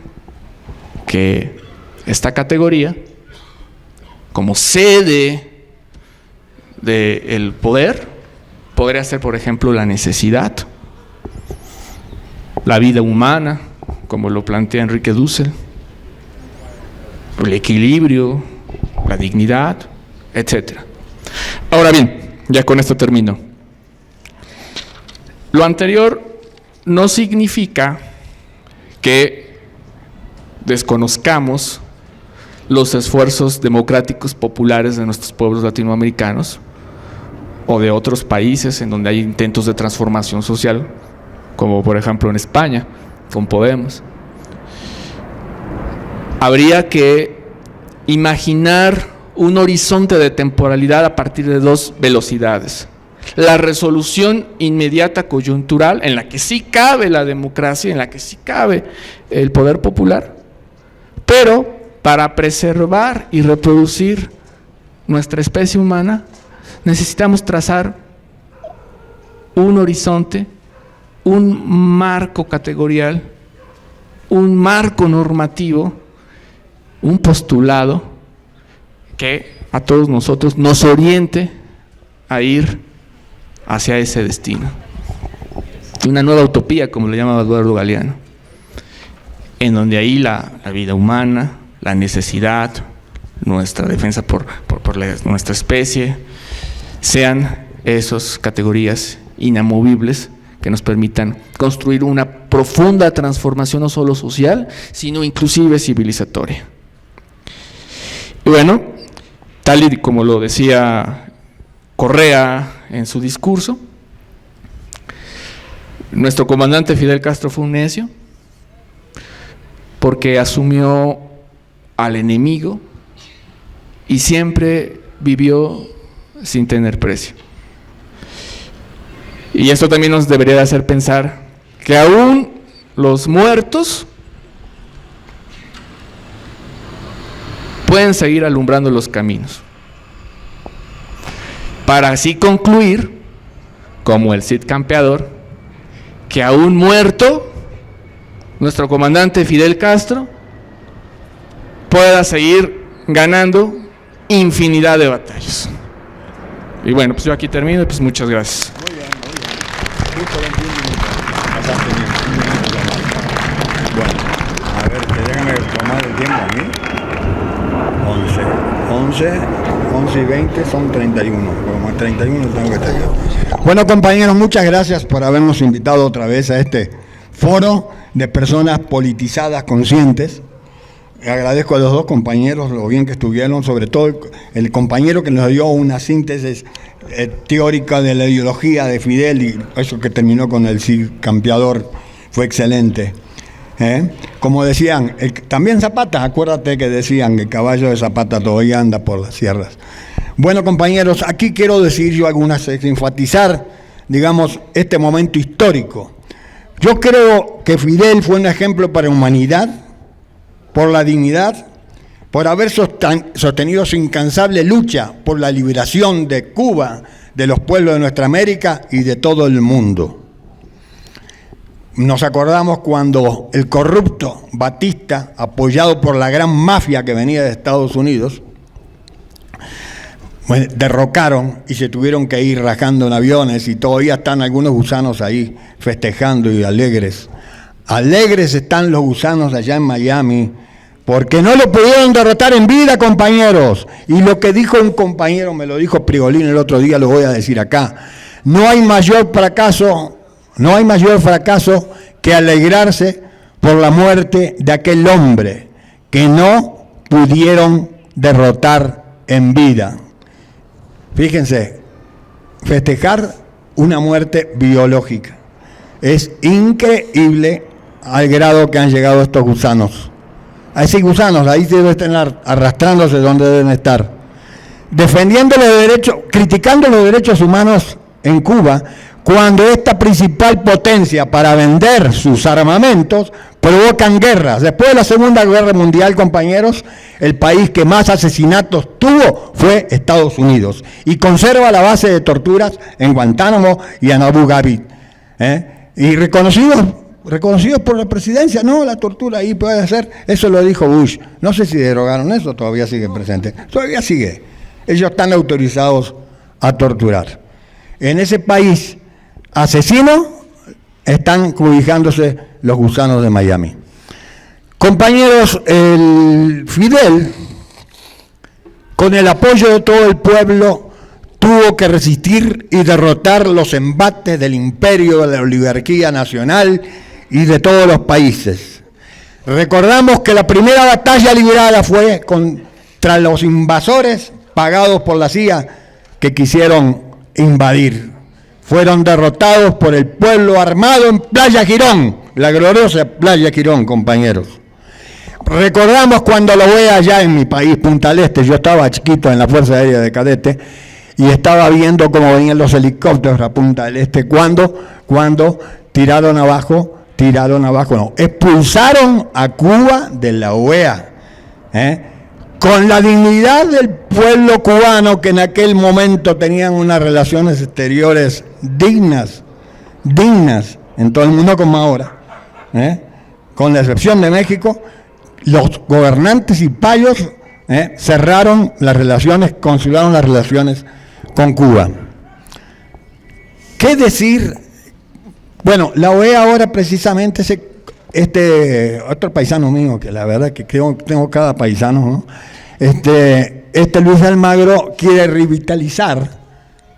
que esta categoría, como sede del poder, podría ser, por ejemplo, la necesidad, la vida humana, como lo plantea Enrique Dussel, el equilibrio, la dignidad, etc. Ahora bien, ya con esto termino. Lo anterior no significa que desconozcamos los esfuerzos democráticos populares de nuestros pueblos latinoamericanos o de otros países en donde hay intentos de transformación social, como por ejemplo en España, con Podemos. Habría que imaginar un horizonte de temporalidad a partir de dos velocidades. La resolución inmediata coyuntural, en la que sí cabe la democracia, en la que sí cabe el poder popular, pero para preservar y reproducir nuestra especie humana, necesitamos trazar un horizonte, un marco categorial, un marco normativo, un postulado que a todos nosotros nos oriente a ir hacia ese destino. Una nueva utopía, como le llamaba Eduardo Galeano, en donde ahí la vida humana, la necesidad, nuestra defensa por nuestra especie, sean esas categorías inamovibles que nos permitan construir una profunda transformación no solo social, sino inclusive civilizatoria. Y bueno, tal y como lo decía Correa en su discurso, nuestro comandante Fidel Castro fue un necio porque asumió al enemigo y siempre vivió sin tener precio. Y esto también nos debería de hacer pensar que aún los muertos pueden seguir alumbrando los caminos, para así concluir, como el Cid Campeador, que aún muerto, nuestro comandante Fidel Castro pueda seguir ganando infinidad de batallas. Y bueno, pues yo aquí termino, pues muchas gracias. Muy bien, muy bien. Justo 21 minutos. Bastante bien. Bueno, a ver, déjame tomar el tiempo a mí. 11 y 20 son 31. Como 31 tengo que estar yo. Bueno, compañeros, muchas gracias por habernos invitado otra vez a este foro de personas politizadas conscientes. Agradezco a los dos compañeros lo bien que estuvieron, sobre todo el compañero que nos dio una síntesis teórica de la ideología de Fidel, y eso que terminó con el Cid Campeador fue excelente. Como decían, también Zapata, acuérdate que decían que el caballo de Zapata todavía anda por las sierras. Bueno, compañeros, aquí quiero decir yo algunas, enfatizar, digamos, este momento histórico. Yo creo que Fidel fue un ejemplo para la humanidad, por la dignidad, por haber sostenido su incansable lucha por la liberación de Cuba, de los pueblos de nuestra América y de todo el mundo. Nos acordamos cuando el corrupto Batista, apoyado por la gran mafia que venía de Estados Unidos, derrocaron y se tuvieron que ir rajando en aviones, y todavía están algunos gusanos ahí festejando y alegres. Alegres están los gusanos allá en Miami, porque no lo pudieron derrotar en vida, compañeros. Y lo que dijo un compañero, me lo dijo Prigolín el otro día, lo voy a decir acá: no hay mayor fracaso que alegrarse por la muerte de aquel hombre que no pudieron derrotar en vida. Fíjense, festejar una muerte biológica es increíble al grado que han llegado estos gusanos. A esos gusanos, ahí deben estar arrastrándose donde deben estar. Defendiendo los derechos, criticando los derechos humanos en Cuba, cuando esta principal potencia para vender sus armamentos provocan guerras. Después de la Segunda Guerra Mundial, compañeros, el país que más asesinatos tuvo fue Estados Unidos y conserva la base de torturas en Guantánamo y en Abu Ghraib. Y reconocidos por la presidencia, no, la tortura ahí puede ser, eso lo dijo Bush. No sé si derogaron eso, todavía sigue presente. Todavía sigue. Ellos están autorizados a torturar. En ese país asesino están cobijándose los gusanos de Miami. Compañeros, el Fidel, con el apoyo de todo el pueblo, tuvo que resistir y derrotar los embates del imperio, de la oligarquía nacional y de todos los países. Recordamos que la primera batalla librada fue contra los invasores pagados por la CIA que quisieron invadir. Fueron derrotados por el pueblo armado en Playa Girón, la gloriosa Playa Girón, compañeros. Recordamos cuando lo ve allá en mi país, Punta del Este, yo estaba chiquito en la Fuerza Aérea de Cadete y estaba viendo cómo venían los helicópteros a Punta del Este, cuando expulsaron a Cuba de la OEA, con la dignidad del pueblo cubano que en aquel momento tenían unas relaciones exteriores dignas en todo el mundo como ahora, con la excepción de México. Los gobernantes y payos cerraron las relaciones, consolidaron las relaciones con Cuba. ¿Qué decir? Bueno, la OEA ahora precisamente, otro paisano mío, que la verdad que tengo cada paisano, ¿no? Luis Almagro quiere revitalizar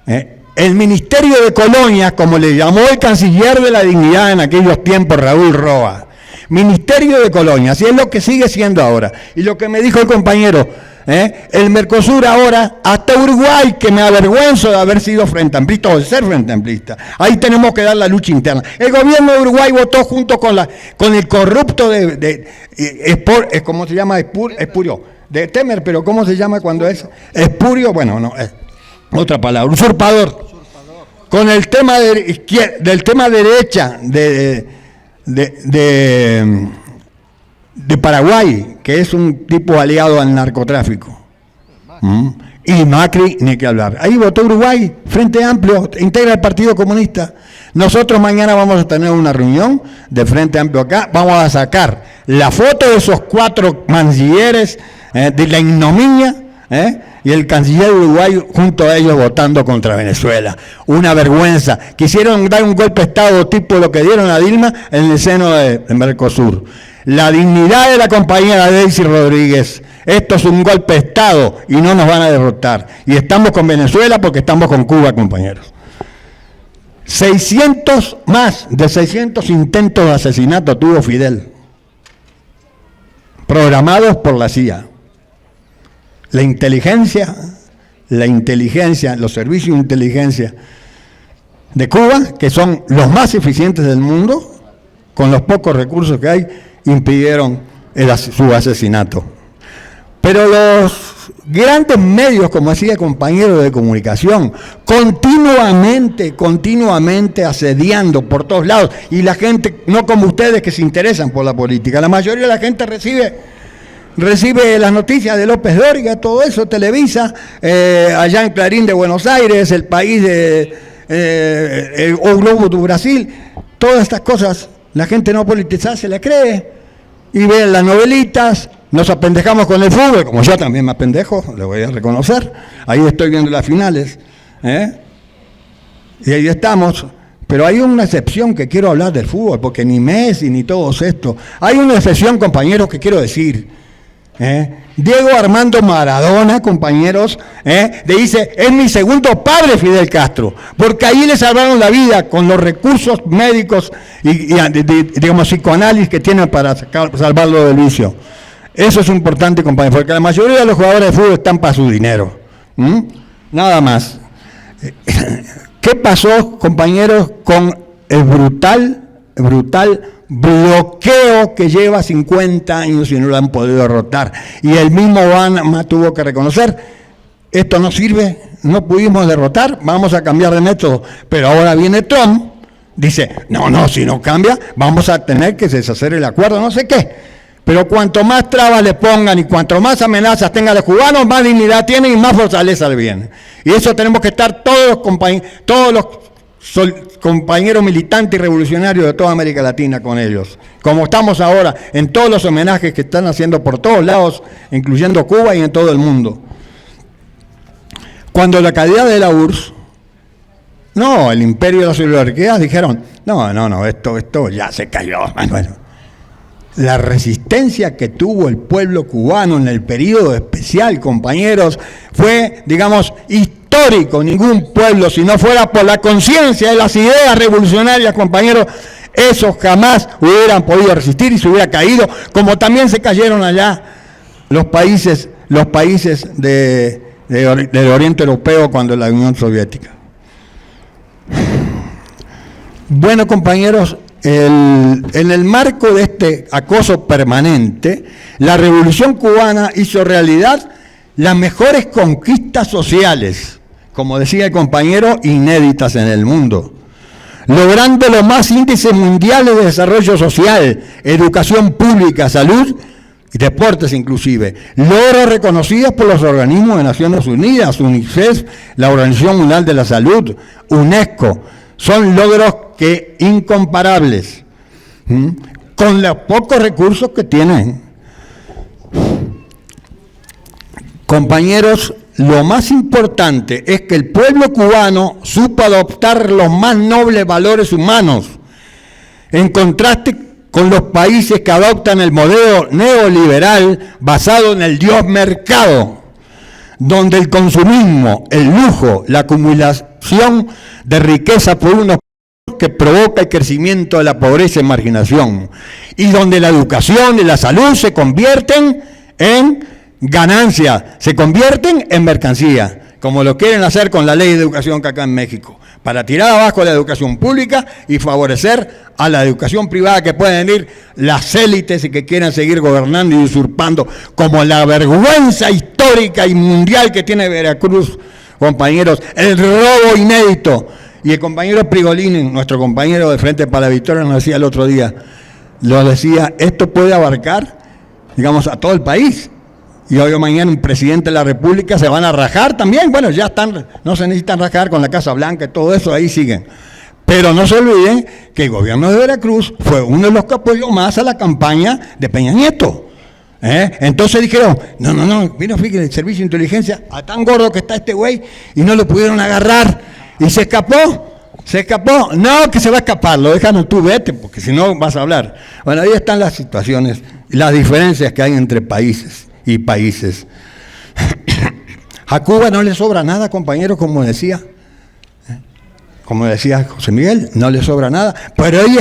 el Ministerio de Colonias, como le llamó el canciller de la dignidad en aquellos tiempos, Raúl Roa. Ministerio de Colonias, y es lo que sigue siendo ahora. Y lo que me dijo el compañero, el Mercosur ahora, hasta Uruguay, que me avergüenzo de haber sido frente amplista o de ser frente amplista. Ahí tenemos que dar la lucha interna. El gobierno de Uruguay votó junto con el corrupto ¿cómo se llama? Espurio. De Temer, pero ¿cómo se llama cuando es? Espurio, bueno, no, otra palabra, usurpador. Con el tema del tema derecha de Paraguay, que es un tipo aliado al narcotráfico. Y Macri, ni que hablar. Ahí votó Uruguay, Frente Amplio, integra el Partido Comunista. Nosotros mañana vamos a tener una reunión de Frente Amplio acá, vamos a sacar la foto de esos 4 cancilleres de la ignominia, y el canciller uruguayo junto a ellos votando contra Venezuela. Una vergüenza. Quisieron dar un golpe de Estado tipo lo que dieron a Dilma en el seno de Mercosur. La dignidad de la compañera Daisy Rodríguez. Esto es un golpe de Estado y no nos van a derrotar. Y estamos con Venezuela porque estamos con Cuba, compañeros. Más de 600 intentos de asesinato tuvo Fidel, programados por la CIA. La inteligencia, los servicios de inteligencia de Cuba, que son los más eficientes del mundo, con los pocos recursos que hay, impidieron su asesinato. Pero los grandes medios, como decía el compañero de comunicación, continuamente asediando por todos lados, y la gente, no como ustedes que se interesan por la política, la mayoría de la gente recibe las noticias de López Dóriga, todo eso, Televisa, allá en Clarín de Buenos Aires, El País O Globo do Brasil, todas estas cosas, la gente no politizada se la cree, y ve las novelitas, nos apendejamos con el fútbol, como yo también me apendejo, le voy a reconocer, ahí estoy viendo las finales, y ahí estamos. Pero hay una excepción que quiero hablar del fútbol, porque ni Messi ni todos estos, hay una excepción, compañeros, que quiero decir. Diego Armando Maradona, compañeros, le dice, es mi segundo padre Fidel Castro, porque ahí le salvaron la vida con los recursos médicos y digamos, psicoanálisis que tienen para salvarlo del vicio. Eso es importante, compañeros, porque la mayoría de los jugadores de fútbol están para su dinero. Nada más. ¿Qué pasó, compañeros, con el brutal bloqueo que lleva 50 años y no lo han podido derrotar? Y el mismo Obama tuvo que reconocer, esto no sirve, no pudimos derrotar, vamos a cambiar de método. Pero ahora viene Trump, dice, no, si no cambia, vamos a tener que deshacer el acuerdo, no sé qué. Pero cuanto más trabas le pongan y cuanto más amenazas tengan los cubanos, más dignidad tienen y más fortaleza le viene. Y eso tenemos que estar todos los compañeros militantes y revolucionarios de toda América Latina con ellos. Como estamos ahora en todos los homenajes que están haciendo por todos lados, incluyendo Cuba y en todo el mundo. Cuando la caída de la URSS, el imperio de las oligarquías dijeron, esto ya se cayó. Bueno, la resistencia que tuvo el pueblo cubano en el periodo especial, compañeros, fue, histórico. Ningún pueblo, si no fuera por la conciencia de las ideas revolucionarias, compañeros, esos jamás hubieran podido resistir y se hubiera caído, como también se cayeron allá los países del Oriente Europeo cuando la Unión Soviética. Bueno, compañeros, en el marco de este acoso permanente, la Revolución Cubana hizo realidad las mejores conquistas sociales, como decía el compañero, inéditas en el mundo, logrando los más índices mundiales de desarrollo social, educación pública, salud y deportes inclusive, logros reconocidos por los organismos de Naciones Unidas, UNICEF, la Organización Mundial de la Salud, UNESCO. Son logros incomparables, con los pocos recursos que tienen. Compañeros, lo más importante es que el pueblo cubano supo adoptar los más nobles valores humanos, en contraste con los países que adoptan el modelo neoliberal basado en el Dios mercado, donde el consumismo, el lujo, la acumulación de riqueza por unos que provoca el crecimiento de la pobreza y marginación, y donde la educación y la salud se convierten en ganancia, se convierten en mercancía, como lo quieren hacer con la ley de educación que acá en México, para tirar abajo la educación pública y favorecer a la educación privada que pueden ir las élites y que quieran seguir gobernando y usurpando, como la vergüenza histórica y mundial que tiene Veracruz, compañeros, el robo inédito. Y el compañero Prigolini, nuestro compañero de Frente para la Victoria, nos decía el otro día, esto puede abarcar, a todo el país. Y hoy o mañana un presidente de la República se van a rajar también. Bueno, ya están, no se necesitan rajar con la Casa Blanca y todo eso, ahí siguen. Pero no se olviden que el gobierno de Veracruz fue uno de los que apoyó más a la campaña de Peña Nieto. Entonces dijeron, vino fíjense, el servicio de inteligencia, a tan gordo que está este güey, y no lo pudieron agarrar, y se escapó, no, que se va a escapar, lo dejan tú, vete, porque si no vas a hablar. Bueno, ahí están las situaciones, las diferencias que hay entre países y países. A Cuba no le sobra nada, compañeros, como decía José Miguel, no le sobra nada, pero ahí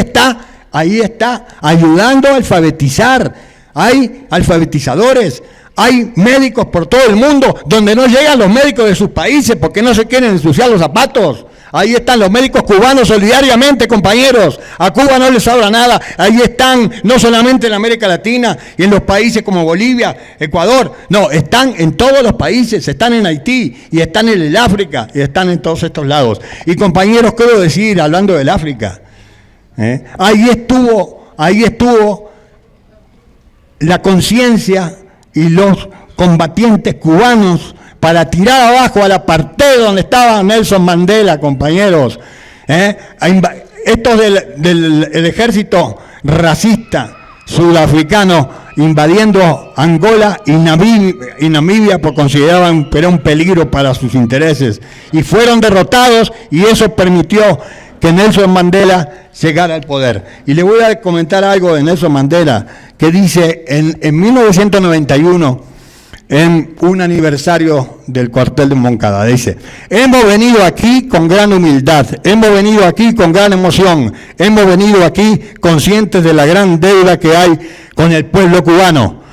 está, ayudando a alfabetizar. Hay alfabetizadores, hay médicos por todo el mundo, donde no llegan los médicos de sus países porque no se quieren ensuciar los zapatos. Ahí están los médicos cubanos solidariamente, compañeros. A Cuba no les sobra nada. Ahí están, no solamente en América Latina y en los países como Bolivia, Ecuador. No, están en todos los países. Están en Haití y están en el África y están en todos estos lados. Y compañeros, quiero decir, hablando del África, ahí estuvo la conciencia y los combatientes cubanos para tirar abajo al apartheid donde estaba Nelson Mandela, compañeros. Estos del ejército racista sudafricano invadiendo Angola y Namibia porque consideraban que era un peligro para sus intereses. Y fueron derrotados y eso permitió que Nelson Mandela llegara al poder. Y le voy a comentar algo de Nelson Mandela, que dice en 1991, en un aniversario del cuartel de Moncada, dice: hemos venido aquí con gran humildad, hemos venido aquí con gran emoción, hemos venido aquí conscientes de la gran deuda que hay con el pueblo cubano.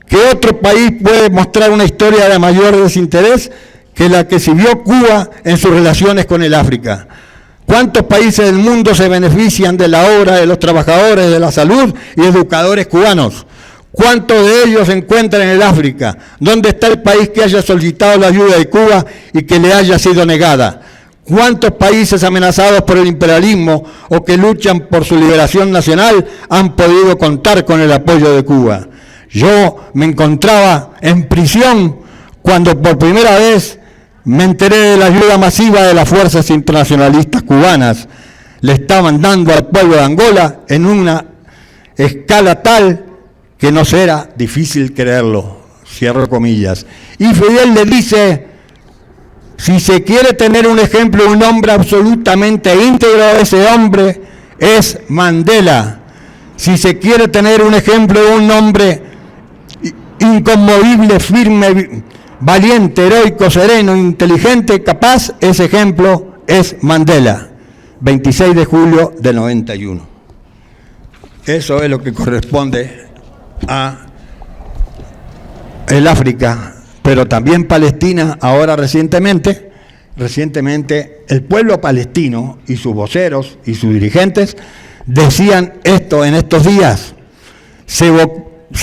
¿Qué otro país puede mostrar una historia de mayor desinterés que la que siguió Cuba en sus relaciones con el África? ¿Cuántos países del mundo se benefician de la obra de los trabajadores de la salud y educadores cubanos? ¿Cuántos de ellos se encuentran en el África? ¿Dónde está el país que haya solicitado la ayuda de Cuba y que le haya sido negada? ¿Cuántos países amenazados por el imperialismo o que luchan por su liberación nacional han podido contar con el apoyo de Cuba? Yo me encontraba en prisión cuando por primera vez me enteré de la ayuda masiva de las fuerzas internacionalistas cubanas. Le estaban dando al pueblo de Angola en una escala tal que nos era difícil creerlo. Cierro comillas. Y Fidel le dice: si se quiere tener un ejemplo de un hombre absolutamente íntegro, ese hombre es Mandela. Si se quiere tener un ejemplo de un hombre inconmovible, firme, valiente, heroico, sereno, inteligente, capaz, ese ejemplo es Mandela. 26 de julio del 91. Eso es lo que corresponde a el África, pero también Palestina. Ahora recientemente el pueblo palestino y sus voceros y sus dirigentes decían esto en estos días. Se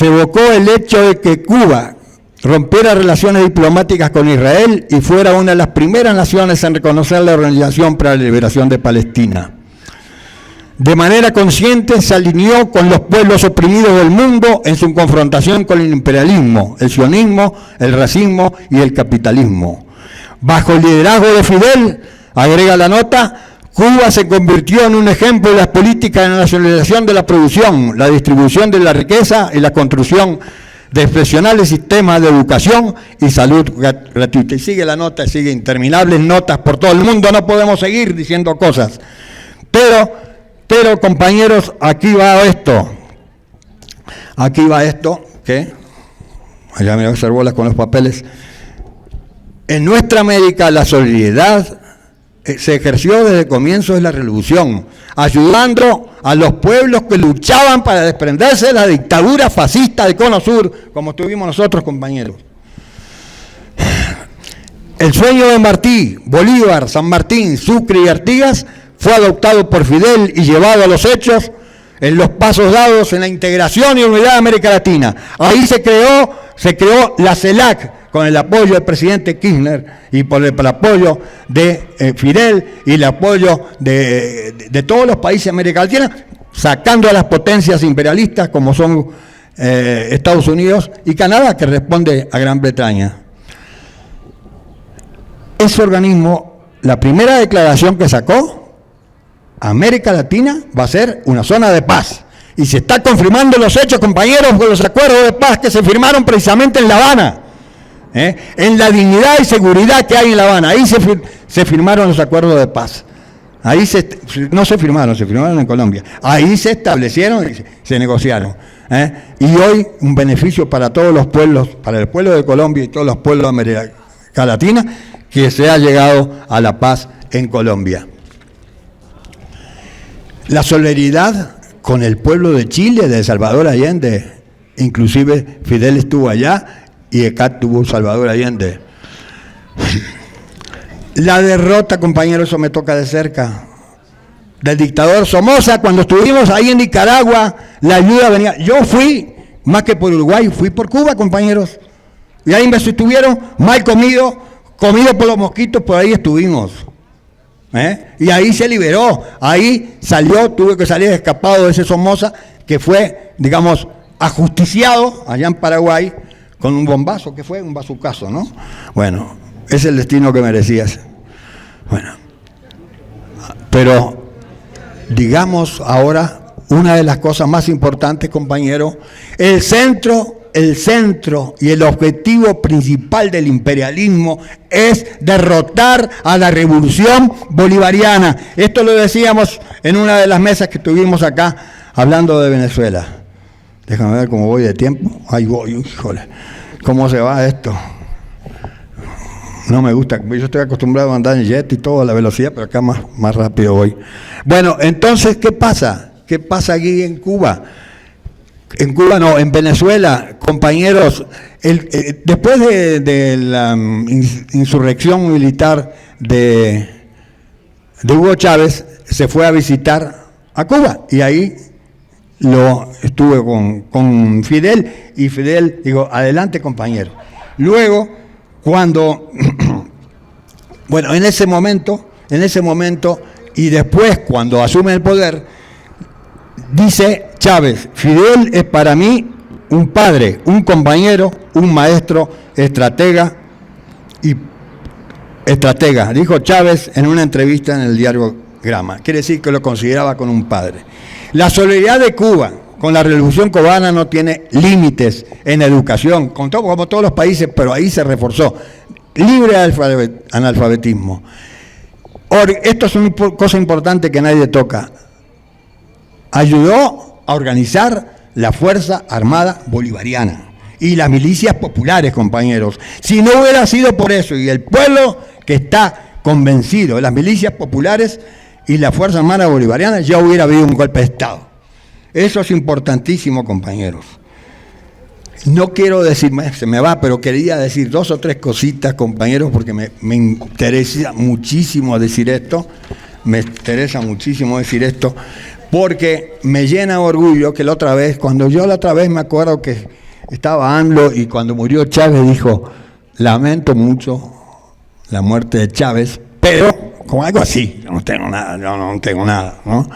evocó el hecho de que Cuba rompiera relaciones diplomáticas con Israel y fuera una de las primeras naciones en reconocer la Organización para la Liberación de Palestina. De manera consciente se alineó con los pueblos oprimidos del mundo en su confrontación con el imperialismo, el sionismo, el racismo y el capitalismo. Bajo el liderazgo de Fidel, agrega la nota, Cuba se convirtió en un ejemplo de las políticas de nacionalización de la producción, la distribución de la riqueza y la construcción de excepcionales sistemas de educación y salud gratuita. Y sigue la nota, sigue interminables notas por todo el mundo, no podemos seguir diciendo cosas. Pero compañeros, aquí va esto, que, allá me voy a hacer bolas con los papeles. En nuestra América la solidaridad se ejerció desde el comienzo de la revolución, ayudando a los pueblos que luchaban para desprenderse de la dictadura fascista del Cono Sur, como tuvimos nosotros, compañeros. El sueño de Martí, Bolívar, San Martín, Sucre y Artigas fue adoptado por Fidel y llevado a los hechos en los pasos dados en la integración y unidad de América Latina. Ahí se creó la CELAC con el apoyo del presidente Kirchner y por el apoyo de Fidel y el apoyo de todos los países de América Latina, sacando a las potencias imperialistas como son Estados Unidos y Canadá, que responde a Gran Bretaña. Ese organismo, la primera declaración que sacó, América Latina va a ser una zona de paz. Y se está confirmando los hechos, compañeros, con los acuerdos de paz que se firmaron precisamente en La Habana. En la dignidad y seguridad que hay en La Habana. Ahí se firmaron los acuerdos de paz. Ahí no se firmaron en Colombia. Ahí se establecieron y se negociaron. Y hoy un beneficio para todos los pueblos, para el pueblo de Colombia y todos los pueblos de América Latina, que se ha llegado a la paz en Colombia. La solidaridad con el pueblo de Chile, de Salvador Allende, inclusive Fidel estuvo allá y acá estuvo Salvador Allende. La derrota, compañeros, eso me toca de cerca, del dictador Somoza. Cuando estuvimos ahí en Nicaragua, la ayuda venía. Yo fui, más que por Uruguay, fui por Cuba, compañeros. Y ahí me estuvieron mal comido por los mosquitos, por ahí estuvimos. Y ahí se liberó, ahí salió, tuve que salir escapado de ese Somoza, que fue, digamos, ajusticiado allá en Paraguay, con un bombazo, que fue un bazucazo, ¿no? Bueno, es el destino que merecías. Bueno, pero digamos ahora una de las cosas más importantes, compañero, el centro y el objetivo principal del imperialismo es derrotar a la revolución bolivariana. Esto lo decíamos en una de las mesas que tuvimos acá hablando de Venezuela. Déjame ver cómo voy de tiempo. Ay, voy, híjole, ¿cómo se va esto? No me gusta, yo estoy acostumbrado a andar en jet y todo a la velocidad, pero acá más rápido voy. Bueno, entonces, ¿qué pasa? ¿Qué pasa aquí en Cuba? En Cuba no, en Venezuela, compañeros, después de la insurrección militar de Hugo Chávez, se fue a visitar a Cuba y ahí estuve con Fidel y Fidel digo, adelante compañero. Luego, cuando, bueno, en ese momento en ese momento, y después cuando asume el poder, dice Chávez: Fidel es para mí un padre, un compañero, un maestro, estratega, dijo Chávez en una entrevista en el diario Grama. Quiere decir que lo consideraba como un padre. La solidaridad de Cuba con la revolución cubana no tiene límites en educación, como todos los países, pero ahí se reforzó. Libre analfabetismo. Esto es una cosa importante que nadie toca. Ayudó a organizar la Fuerza Armada Bolivariana y las milicias populares, compañeros. Si no hubiera sido por eso, y el pueblo que está convencido de las milicias populares y la Fuerza Armada Bolivariana, ya hubiera habido un golpe de Estado. Eso es importantísimo, compañeros. No quiero decir, se me va, pero quería decir 2 o 3 cositas, compañeros, porque me interesa muchísimo decir esto. Porque me llena de orgullo que la otra vez me acuerdo que estaba AMLO y cuando murió Chávez dijo: lamento mucho la muerte de Chávez, pero como algo así, yo no tengo nada, ¿no?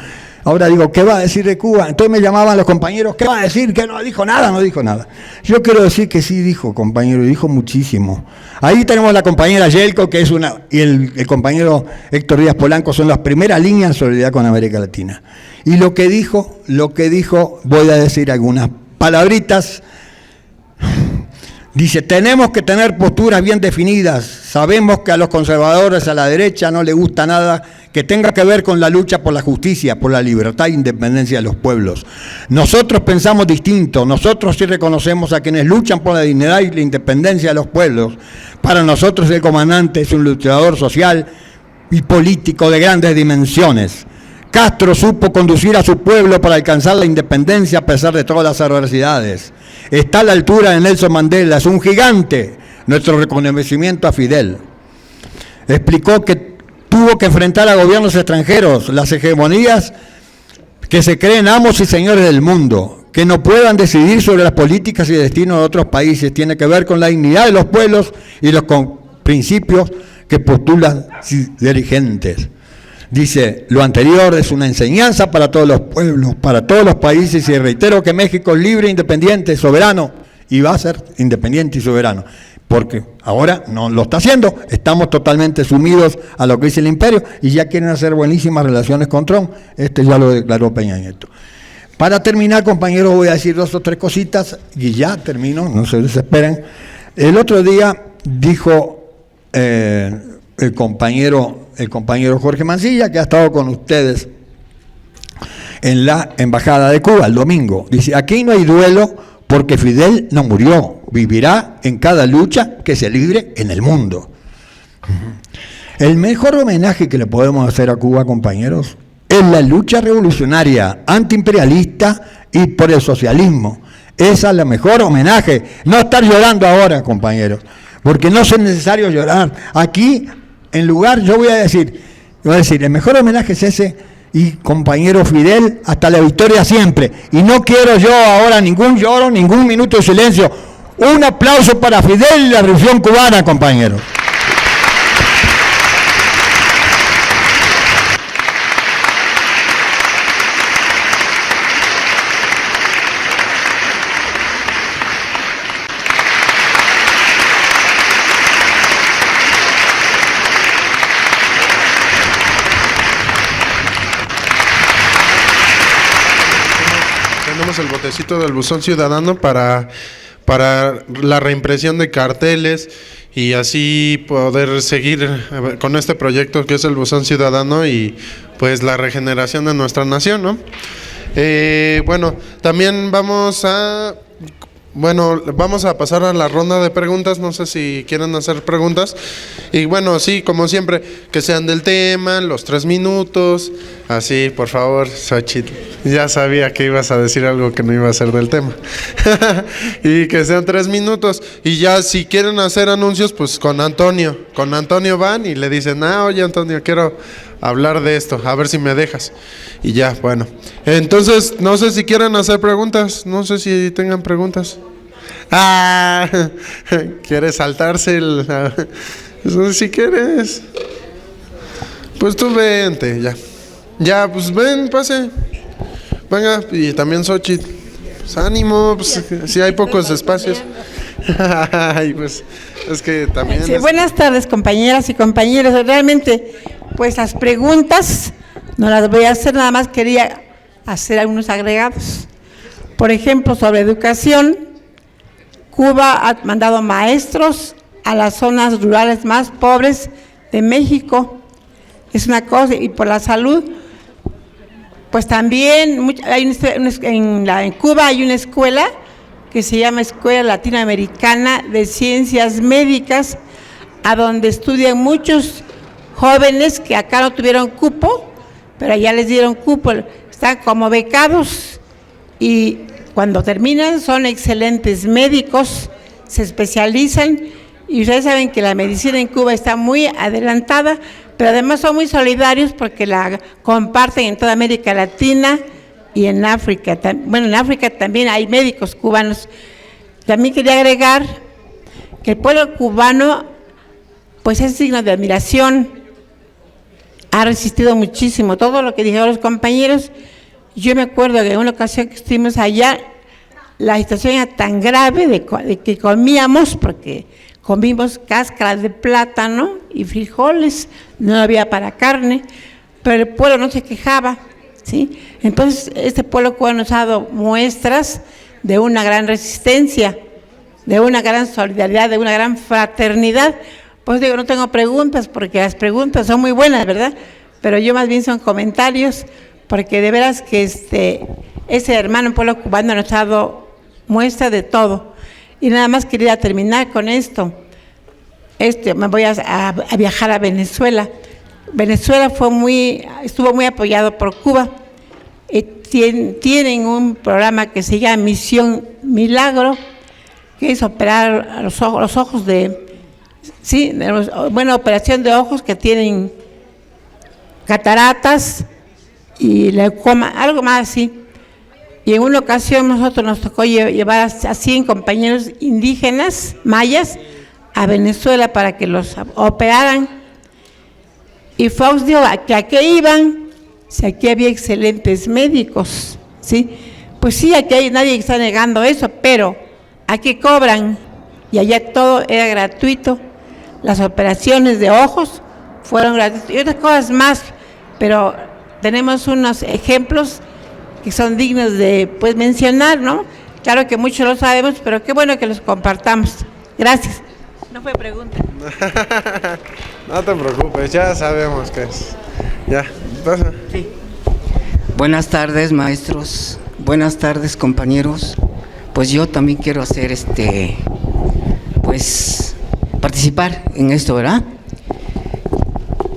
Ahora digo, ¿qué va a decir de Cuba? Entonces me llamaban los compañeros, ¿qué va a decir? Que no dijo nada. Yo quiero decir que sí dijo, compañero, y dijo muchísimo. Ahí tenemos la compañera Yelko, que es y el compañero Héctor Díaz Polanco, son las primeras líneas en solidaridad con América Latina. Y lo que dijo, voy a decir algunas palabritas. Dice: tenemos que tener posturas bien definidas. Sabemos que a los conservadores, a la derecha, no les gusta nada que tenga que ver con la lucha por la justicia, por la libertad e independencia de los pueblos. Nosotros pensamos distinto. Nosotros sí reconocemos a quienes luchan por la dignidad y la independencia de los pueblos. Para nosotros el comandante es un luchador social y político de grandes dimensiones. Castro supo conducir a su pueblo para alcanzar la independencia a pesar de todas las adversidades. Está a la altura de Nelson Mandela, es un gigante. Nuestro reconocimiento a Fidel. Explicó que tuvo que enfrentar a gobiernos extranjeros, las hegemonías que se creen amos y señores del mundo, que no puedan decidir sobre las políticas y destinos de otros países. Tiene que ver con la dignidad de los pueblos y los principios que postulan dirigentes. Dice: lo anterior es una enseñanza para todos los pueblos, para todos los países, y reitero que México es libre, independiente, soberano, y va a ser independiente y soberano, porque ahora no lo está haciendo. Estamos totalmente sumidos a lo que dice el imperio y ya quieren hacer buenísimas relaciones con Trump. Ya lo declaró Peña Nieto. Para terminar, compañeros, voy a decir 2 o 3 cositas y ya termino, no se desesperen. El otro día dijo el compañero Jorge Mancilla, que ha estado con ustedes en la Embajada de Cuba el domingo. Dice: aquí no hay duelo porque Fidel no murió, vivirá en cada lucha que se libre en el mundo. El mejor homenaje que le podemos hacer a Cuba, compañeros, es la lucha revolucionaria, antiimperialista y por el socialismo. Esa es la mejor homenaje. No estar llorando ahora, compañeros, porque no es necesario llorar. Aquí, en lugar, yo voy a decir, el mejor homenaje es ese. Y compañero Fidel, hasta la victoria siempre. Y no quiero yo ahora ningún lloro, ningún minuto de silencio. Un aplauso para Fidel y la revolución cubana, compañeros. El botecito del buzón ciudadano para la reimpresión de carteles y así poder seguir con este proyecto que es el buzón ciudadano y pues la regeneración de nuestra nación, ¿no? Bueno, también vamos a pasar a la ronda de preguntas. No sé si quieren hacer preguntas. Y bueno, sí, como siempre, que sean del tema, los 3 minutos. Así, por favor, Xochitl. Ya sabía que ibas a decir algo que no iba a ser del tema. Y que sean 3 minutos. Y ya, si quieren hacer anuncios, pues con Antonio. Con Antonio van y le dicen: oye, Antonio, quiero hablar de esto, a ver si me dejas. Y ya, bueno. Entonces, no sé si quieren hacer preguntas. No sé si tengan preguntas. ¿Quieres saltarse si quieres? Pues tú vente, ya. Ya, pues ven, pase. Venga, y también Xochitl. Pues ánimo, pues si hay pocos espacios. Ay, pues es que también... Sí, buenas tardes, compañeras y compañeros. Realmente, pues las preguntas no las voy a hacer, nada más quería hacer algunos agregados. Por ejemplo, sobre educación, Cuba ha mandado maestros a las zonas rurales más pobres de México. Es una cosa, y por la salud, pues también en Cuba hay una escuela que se llama Escuela Latinoamericana de Ciencias Médicas, a donde estudian muchos jóvenes que acá no tuvieron cupo, pero allá les dieron cupo, están como becados y cuando terminan son excelentes médicos, se especializan y ustedes saben que la medicina en Cuba está muy adelantada, pero además son muy solidarios porque la comparten en toda América Latina y en África. Bueno, en África también hay médicos cubanos. También quería agregar que el pueblo cubano pues es digno de admiración, ha resistido muchísimo, todo lo que dijeron los compañeros. Yo me acuerdo que en una ocasión que estuvimos allá, la situación era tan grave de que comíamos, porque comimos cáscaras de plátano y frijoles, no había para carne, pero el pueblo no se quejaba, ¿sí? Entonces, este pueblo cubano nos ha dado muestras de una gran resistencia, de una gran solidaridad, de una gran fraternidad. Pues digo, no tengo preguntas, porque las preguntas son muy buenas, ¿verdad? Pero yo más bien son comentarios, porque de veras que ese hermano pueblo cubano nos ha dado muestra de todo. Y nada más quería terminar con esto. Me voy a viajar a Venezuela. Venezuela estuvo muy apoyado por Cuba. Tienen un programa que se llama Misión Milagro, que es operar los ojos operación de ojos que tienen cataratas y glaucoma, algo más así. Y en una ocasión nos tocó llevar a 100 compañeros indígenas, mayas, a Venezuela para que los operaran. Y Fox dijo que a qué iban, si aquí había excelentes médicos, ¿sí? Pues sí, aquí nadie está negando eso, pero ¿a qué cobran? Y allá todo era gratuito. Las operaciones de ojos fueron gratuitas y otras cosas más, pero tenemos unos ejemplos que son dignos de mencionar, ¿no? Claro que muchos lo sabemos, pero qué bueno que los compartamos. Gracias. No fue pregunta. No te preocupes, ya sabemos qué es. Ya, pasa. Sí. Buenas tardes, maestros. Buenas tardes, compañeros. Pues yo también quiero hacer participar en esto, ¿verdad?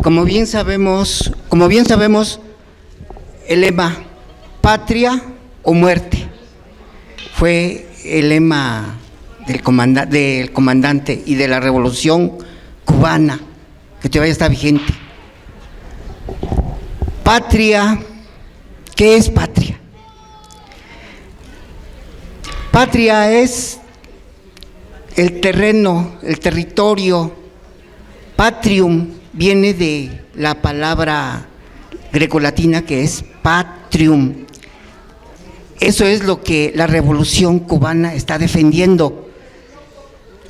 Como bien sabemos, el lema patria o muerte fue el lema del comandante y de la revolución cubana, que todavía está vigente. Patria, ¿qué es patria? Patria es el terreno, el territorio. Patrium viene de la palabra grecolatina que es patrium. Eso es lo que la revolución cubana está defendiendo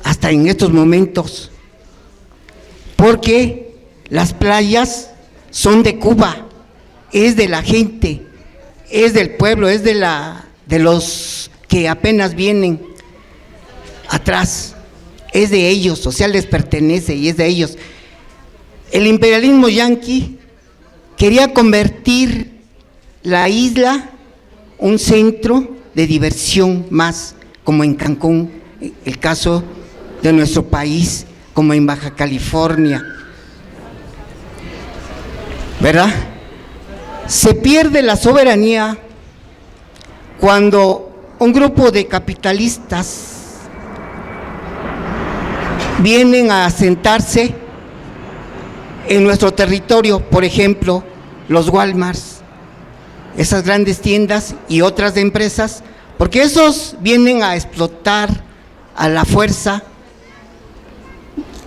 hasta en estos momentos, porque las playas son de Cuba, es de la gente, es del pueblo, es de los que apenas vienen atrás, es de ellos, o sea, les pertenece y es de ellos. El imperialismo yanqui quería convertir la isla un centro de diversión más, como en Cancún, el caso de nuestro país, como en Baja California, ¿verdad? Se pierde la soberanía cuando un grupo de capitalistas vienen a asentarse en nuestro territorio, por ejemplo, los Walmarts, esas grandes tiendas y otras empresas, porque esos vienen a explotar a la fuerza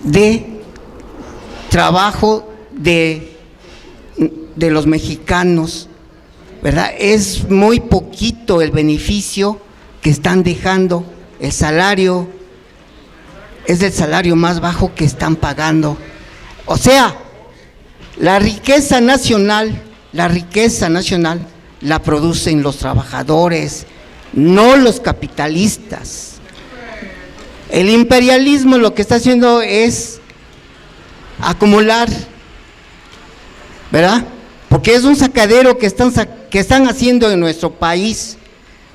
de trabajo de de los mexicanos, ¿verdad? Es muy poquito el beneficio que están dejando. El salario es el salario más bajo que están pagando. O sea, la riqueza nacional la producen los trabajadores, no los capitalistas. El imperialismo lo que está haciendo es acumular, ¿verdad? Porque es un sacadero que están haciendo en nuestro país,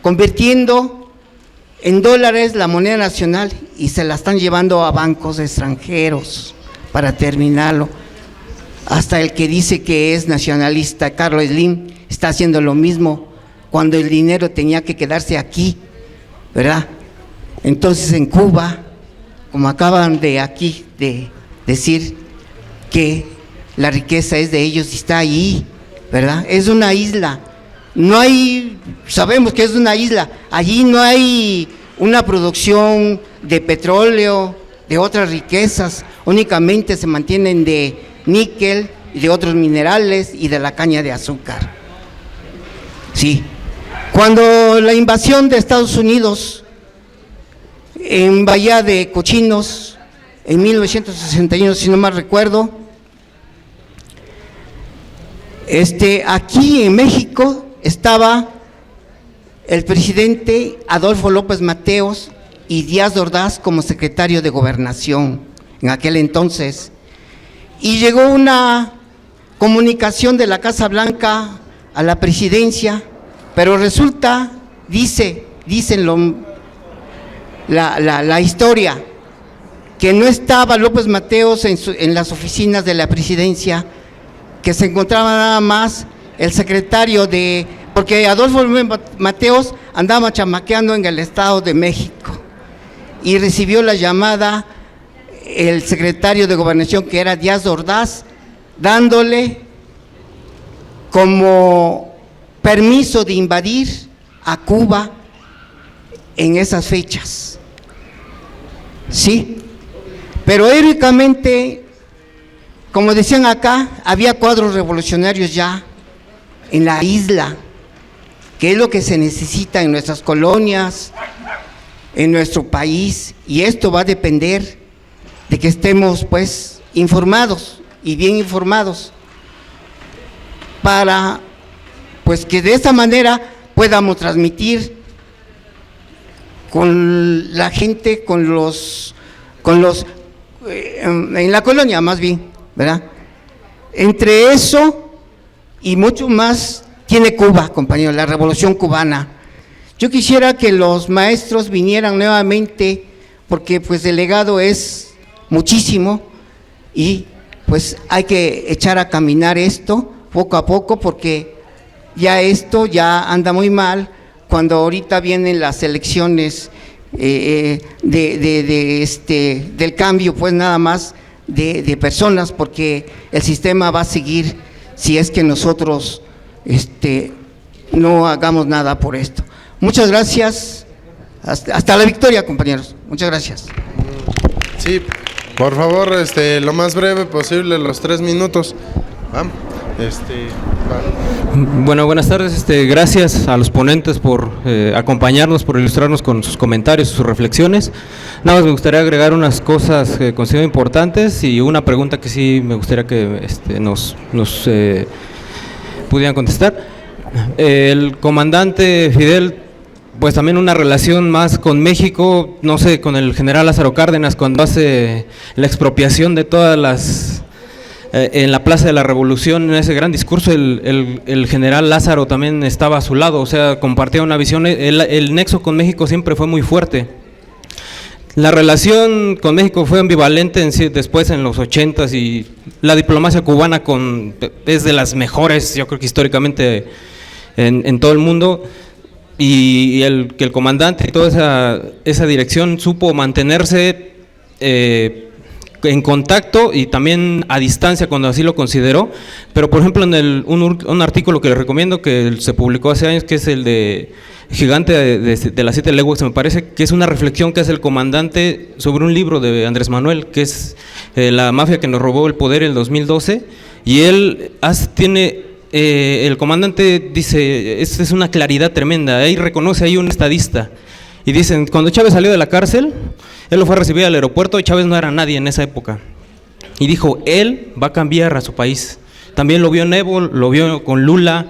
convirtiendo en dólares la moneda nacional y se la están llevando a bancos extranjeros para terminarlo. Hasta el que dice que es nacionalista, Carlos Slim, está haciendo lo mismo cuando el dinero tenía que quedarse aquí, ¿verdad? Entonces en Cuba, como acaban de aquí de decir que la riqueza es de ellos y está ahí, ¿verdad? Es una isla, no hay, sabemos que es una isla, allí no hay una producción de petróleo, de otras riquezas, únicamente se mantienen de níquel y de otros minerales y de la caña de azúcar. Sí, cuando la invasión de Estados Unidos en Bahía de Cochinos, en 1961, si no mal recuerdo, aquí en México estaba el presidente Adolfo López Mateos y Díaz Ordaz como secretario de Gobernación en aquel entonces, y llegó una comunicación de la Casa Blanca a la presidencia, pero resulta, dicen la historia, que no estaba López Mateos en las oficinas de la presidencia, que se encontraba nada más el secretario porque Adolfo Mateos andaba chamaqueando en el Estado de México y recibió la llamada el secretario de Gobernación, que era Díaz Ordaz, dándole como permiso de invadir a Cuba en esas fechas. Sí, pero heroicamente, como decían acá, había cuadros revolucionarios ya en la isla, que es lo que se necesita en nuestras colonias, en nuestro país, y esto va a depender de que estemos pues informados y bien informados para pues que de esta manera podamos transmitir con la gente, en la colonia más bien, ¿verdad? Entre eso y mucho más tiene Cuba, compañeros, la Revolución Cubana. Yo quisiera que los maestros vinieran nuevamente, porque pues el legado es muchísimo y pues hay que echar a caminar esto poco a poco, porque ya esto ya anda muy mal cuando ahorita vienen las elecciones del cambio, pues nada más de personas, porque el sistema va a seguir si es que nosotros no hagamos nada por esto. Muchas gracias, hasta la victoria, compañeros. Muchas gracias. Sí, por favor, lo más breve posible, los 3 minutos. Bueno, buenas tardes. Gracias a los ponentes por acompañarnos, por ilustrarnos con sus comentarios, sus reflexiones. Nada más me gustaría agregar unas cosas que considero importantes y una pregunta que sí me gustaría que nos pudieran contestar. El comandante Fidel, pues también una relación más con México, no sé, con el general Lázaro Cárdenas, cuando hace la expropiación de todas las en la Plaza de la Revolución, en ese gran discurso, el general Lázaro también estaba a su lado, o sea, compartía una visión. El nexo con México siempre fue muy fuerte. La relación con México fue ambivalente después en los 80s, y la diplomacia cubana es de las mejores, yo creo que históricamente en todo el mundo, y que el comandante y toda esa dirección supo mantenerse en contacto y también a distancia cuando así lo consideró. Pero por ejemplo en un artículo que les recomiendo, que se publicó hace años, que es el de Gigante de las 7 leguas, me parece que es una reflexión que hace el comandante sobre un libro de Andrés Manuel, que es La mafia que nos robó el poder en el 2012, y él tiene el comandante dice, esta es una claridad tremenda, ahí reconoce ahí un estadista, y dicen, cuando Chávez salió de la cárcel, él lo fue a recibir al aeropuerto, y Chávez no era nadie en esa época, y dijo, él va a cambiar a su país. También lo vio Nebo, lo vio con Lula.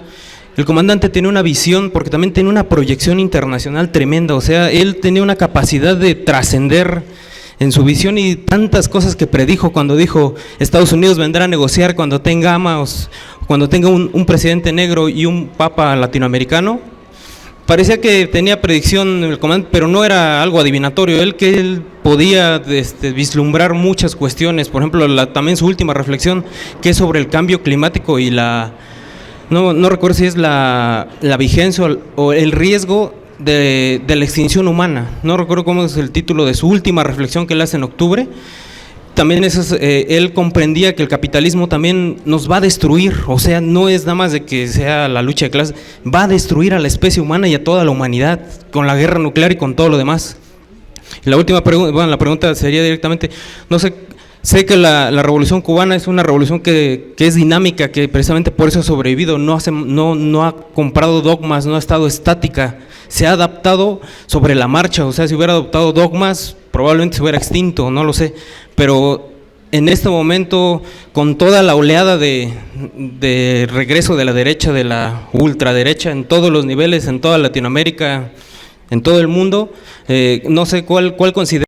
El comandante tenía una visión, porque también tenía una proyección internacional tremenda, o sea, él tenía una capacidad de trascender en su visión, y tantas cosas que predijo cuando dijo, Estados Unidos vendrá a negociar cuando tenga un presidente negro y un papa latinoamericano. Parecía que tenía predicción el comandante, pero no era algo adivinatorio. Él podía vislumbrar muchas cuestiones. Por ejemplo, también su última reflexión, que es sobre el cambio climático y no recuerdo si es la vigencia o el riesgo de la extinción humana. No recuerdo cómo es el título de su última reflexión que él hace en octubre. También él comprendía que el capitalismo también nos va a destruir, o sea, no es nada más de que sea la lucha de clases, va a destruir a la especie humana y a toda la humanidad con la guerra nuclear y con todo lo demás. Y la última pregunta, bueno, la pregunta sería directamente, no sé, sé que la revolución cubana es una revolución que es dinámica, que precisamente por eso ha sobrevivido, no ha comprado dogmas, no ha estado estática, se ha adaptado sobre la marcha, o sea, si hubiera adoptado dogmas, probablemente se hubiera extinto, no lo sé, pero en este momento, con toda la oleada de regreso de la derecha, de la ultraderecha, en todos los niveles, en toda Latinoamérica, en todo el mundo, no sé cuál considera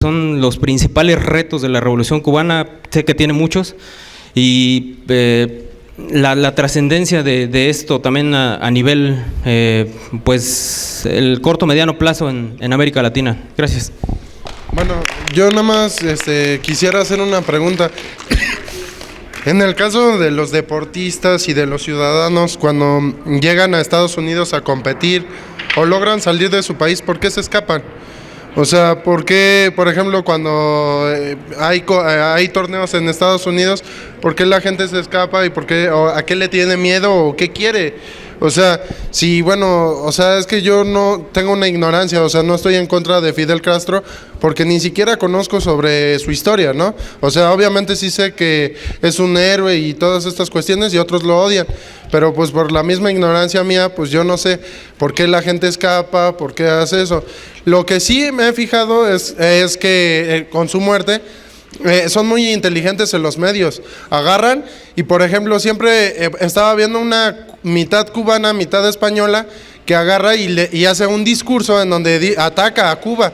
son los principales retos de la Revolución Cubana. Sé que tiene muchos, y la trascendencia de esto también a nivel, pues, el corto mediano plazo en América Latina. Gracias. Bueno, yo nada más quisiera hacer una pregunta. En el caso de los deportistas y de los ciudadanos, cuando llegan a Estados Unidos a competir o logran salir de su país, ¿por qué se escapan? O sea, ¿por qué, por ejemplo, cuando hay torneos en Estados Unidos, por qué la gente se escapa y por qué, o a qué le tiene miedo o qué quiere? O sea, sí, bueno, o sea, es que yo no tengo una ignorancia, o sea, no estoy en contra de Fidel Castro porque ni siquiera conozco sobre su historia, ¿no? O sea, obviamente sí sé que es un héroe y todas estas cuestiones y otros lo odian, pero pues por la misma ignorancia mía, pues yo no sé por qué la gente escapa, por qué hace eso. Lo que sí me he fijado es que con su muerte son muy inteligentes en los medios. Agarran y, por ejemplo, siempre estaba viendo una mitad cubana, mitad española, que agarra y hace un discurso en donde ataca a Cuba.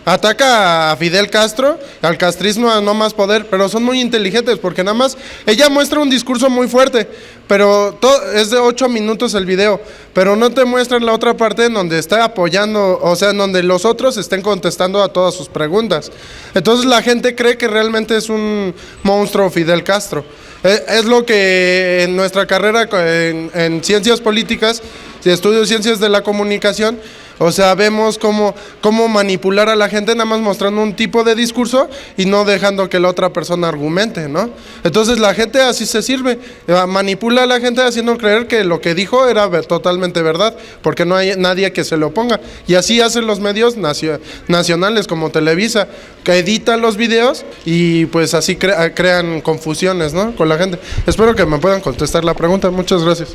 Ataca a Fidel Castro, al castrismo, a no más poder, pero son muy inteligentes porque nada más ella muestra un discurso muy fuerte, pero es de 8 minutos el video, pero no te muestran la otra parte en donde está apoyando, o sea, en donde los otros estén contestando a todas sus preguntas. Entonces la gente cree que realmente es un monstruo Fidel Castro. Es lo que en nuestra carrera en ciencias políticas, estudio ciencias de la comunicación, o sea, vemos cómo manipular a la gente nada más mostrando un tipo de discurso y no dejando que la otra persona argumente, ¿no? Entonces la gente así se sirve, manipula a la gente haciendo creer que lo que dijo era totalmente verdad, porque no hay nadie que se le oponga. Y así hacen los medios nacionales como Televisa, que editan los videos y pues así crean confusiones, ¿no?, con la gente. Espero que me puedan contestar la pregunta. Muchas gracias.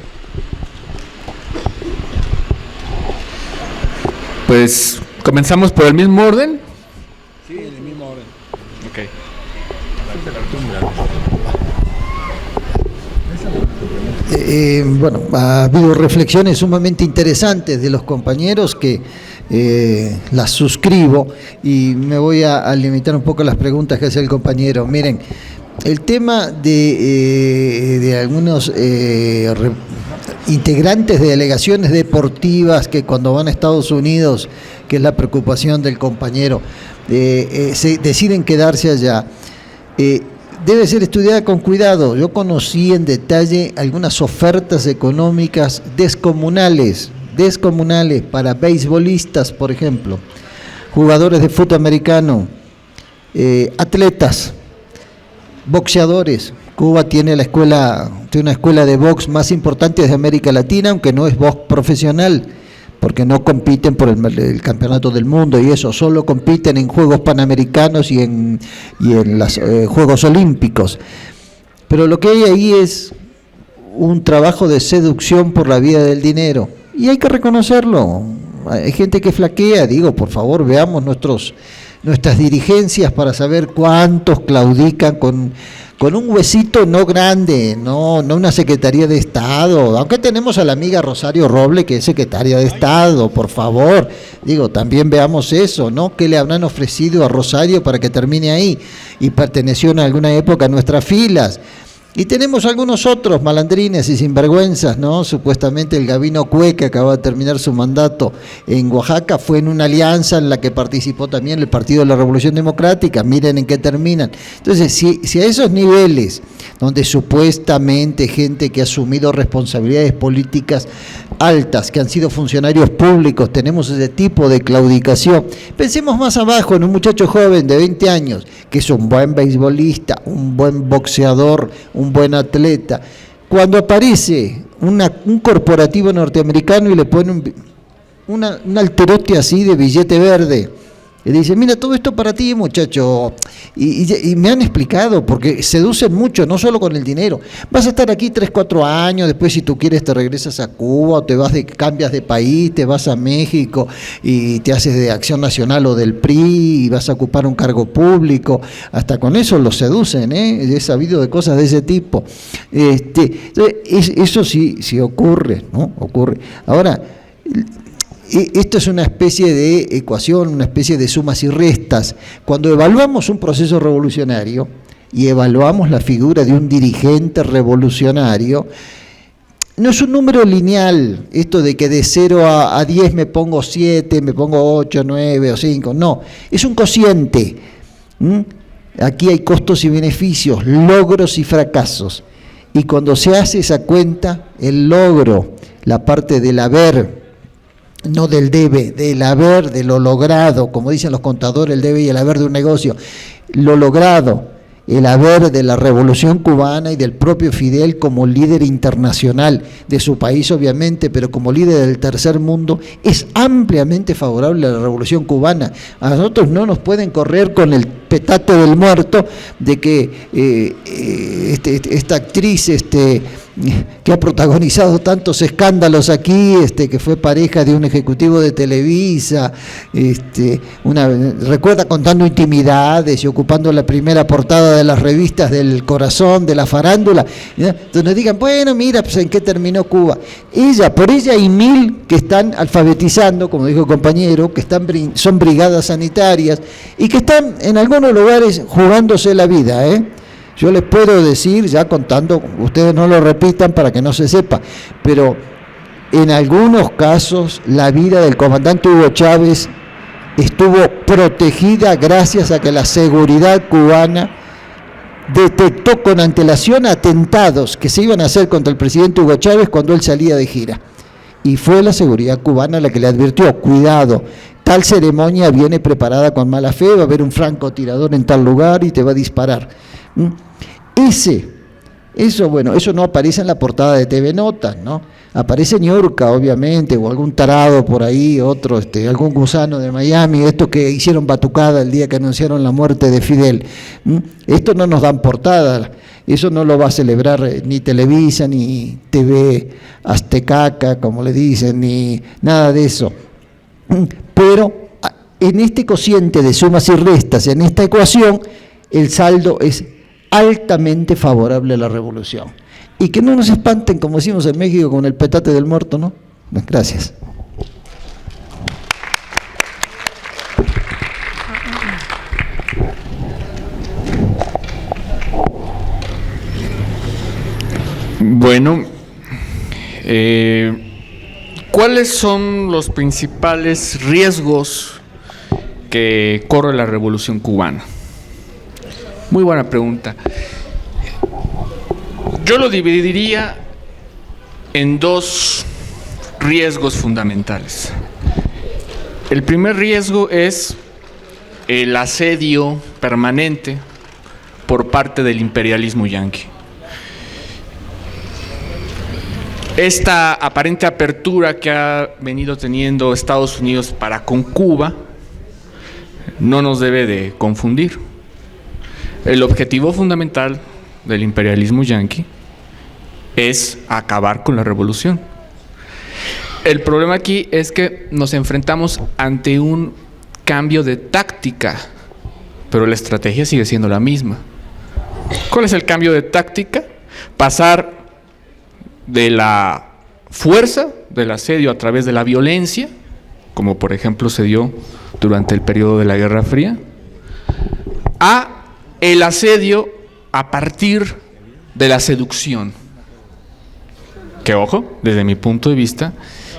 Pues comenzamos por el mismo orden. Sí, en el mismo orden. Ok. Bueno, ha habido reflexiones sumamente interesantes de los compañeros que las suscribo, y me voy a limitar un poco a las preguntas que hace el compañero. Miren, el tema de algunos integrantes de delegaciones deportivas que cuando van a Estados Unidos, que es la preocupación del compañero, se deciden quedarse allá, debe ser estudiada con cuidado. Yo conocí en detalle algunas ofertas económicas descomunales para beisbolistas, por ejemplo, jugadores de fútbol americano, atletas, boxeadores. Cuba tiene una escuela de box más importante de América Latina, aunque no es box profesional, porque no compiten por el campeonato del mundo y eso, solo compiten en Juegos Panamericanos y en los Juegos Olímpicos. Pero lo que hay ahí es un trabajo de seducción por la vía del dinero, y hay que reconocerlo. Hay gente que flaquea, por favor, veamos nuestras dirigencias para saber cuántos claudican con un huesito no grande, no una Secretaría de Estado, aunque tenemos a la amiga Rosario Roble, que es Secretaria de Estado, por favor, también veamos eso, ¿no? ¿Qué le habrán ofrecido a Rosario para que termine ahí? Y perteneció en alguna época a nuestras filas. Y tenemos algunos otros malandrines y sinvergüenzas, ¿no? Supuestamente el Gabino Cue, que acaba de terminar su mandato en Oaxaca, fue en una alianza en la que participó también el Partido de la Revolución Democrática. Miren en qué terminan. Entonces, si a esos niveles, donde supuestamente gente que ha asumido responsabilidades políticas altas, que han sido funcionarios públicos, tenemos ese tipo de claudicación, pensemos más abajo en un muchacho joven de 20 años, que es un buen beisbolista, un buen boxeador, un buen atleta. Cuando aparece un corporativo norteamericano y le pone un alterote así de billete verde, y dice, mira, todo esto para ti, muchacho. Y me han explicado, porque seducen mucho, no solo con el dinero. Vas a estar aquí 3, 4 años, después si tú quieres te regresas a Cuba, o cambias de país, te vas a México y te haces de Acción Nacional o del PRI y vas a ocupar un cargo público. Hasta con eso los seducen, he sabido de cosas de ese tipo. Eso sí ocurre, ¿no? Ocurre. Ahora, esto es una especie de ecuación, una especie de sumas y restas. Cuando evaluamos un proceso revolucionario y evaluamos la figura de un dirigente revolucionario, no es un número lineal, esto de que de 0 a 10 me pongo 7, me pongo 8, 9 o 5, no, es un cociente. Aquí hay costos y beneficios, logros y fracasos. Y cuando se hace esa cuenta, el logro, la parte del haber, no del debe, del haber, de lo logrado, como dicen los contadores, el debe y el haber de un negocio, lo logrado, el haber de la Revolución Cubana y del propio Fidel como líder internacional de su país, obviamente, pero como líder del tercer mundo, es ampliamente favorable a la Revolución Cubana. A nosotros no nos pueden correr con el petate del muerto de que esta actriz que ha protagonizado tantos escándalos aquí, que fue pareja de un ejecutivo de Televisa, recuerda contando intimidades y ocupando la primera portada de las revistas del corazón, de la farándula, ¿ya? Entonces nos digan, bueno, mira, pues en qué terminó Cuba. Por ella hay 1000 que están alfabetizando, como dijo el compañero, que son brigadas sanitarias y que están en algunos lugares jugándose la vida, Yo les puedo decir, ya contando, ustedes no lo repitan para que no se sepa, pero en algunos casos la vida del comandante Hugo Chávez estuvo protegida gracias a que la seguridad cubana detectó con antelación atentados que se iban a hacer contra el presidente Hugo Chávez cuando él salía de gira. Y fue la seguridad cubana la que le advirtió, cuidado, tal ceremonia viene preparada con mala fe, va a haber un francotirador en tal lugar y te va a disparar. Eso no aparece en la portada de TV Notas, ¿no? Aparece Niurka, obviamente, o algún tarado por ahí, otro, algún gusano de Miami, estos que hicieron batucada el día que anunciaron la muerte de Fidel. Esto no nos dan portada, eso no lo va a celebrar ni Televisa, ni TV Aztecaca, como le dicen, ni nada de eso. Pero en este cociente de sumas y restas, en esta ecuación, el saldo es altamente favorable a la revolución. Y que no nos espanten, como decimos en México, con el petate del muerto, ¿no? Gracias. Bueno, ¿cuáles son los principales riesgos que corre la Revolución Cubana? Muy buena pregunta. Yo lo dividiría en 2 riesgos fundamentales. El primer riesgo es el asedio permanente por parte del imperialismo yanqui. Esta aparente apertura que ha venido teniendo Estados Unidos para con Cuba no nos debe de confundir. El objetivo fundamental del imperialismo yanqui es acabar con la revolución. El problema aquí es que nos enfrentamos ante un cambio de táctica, pero la estrategia sigue siendo la misma. ¿Cuál es el cambio de táctica? Pasar de la fuerza, del asedio a través de la violencia, como por ejemplo se dio durante el periodo de la Guerra Fría, a el asedio a partir de la seducción. Que ojo, desde mi punto de vista,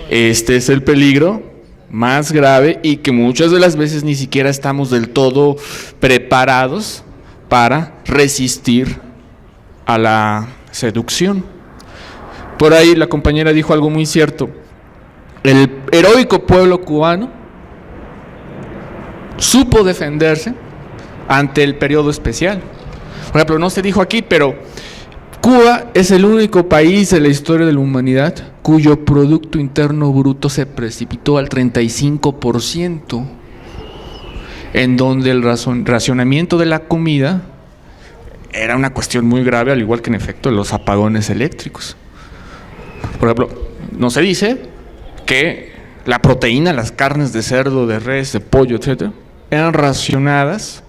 este es el peligro más grave y que muchas de las veces ni siquiera estamos del todo preparados para resistir a la seducción. Por ahí la compañera dijo algo muy cierto. El heroico pueblo cubano supo defenderse ante el periodo especial. Por ejemplo, no se dijo aquí, pero Cuba es el único país de la historia de la humanidad cuyo Producto Interno Bruto se precipitó al 35%, en donde el racionamiento de la comida era una cuestión muy grave, al igual que en efecto los apagones eléctricos. Por ejemplo, no se dice que la proteína, las carnes de cerdo, de res, de pollo, etcétera, eran racionadas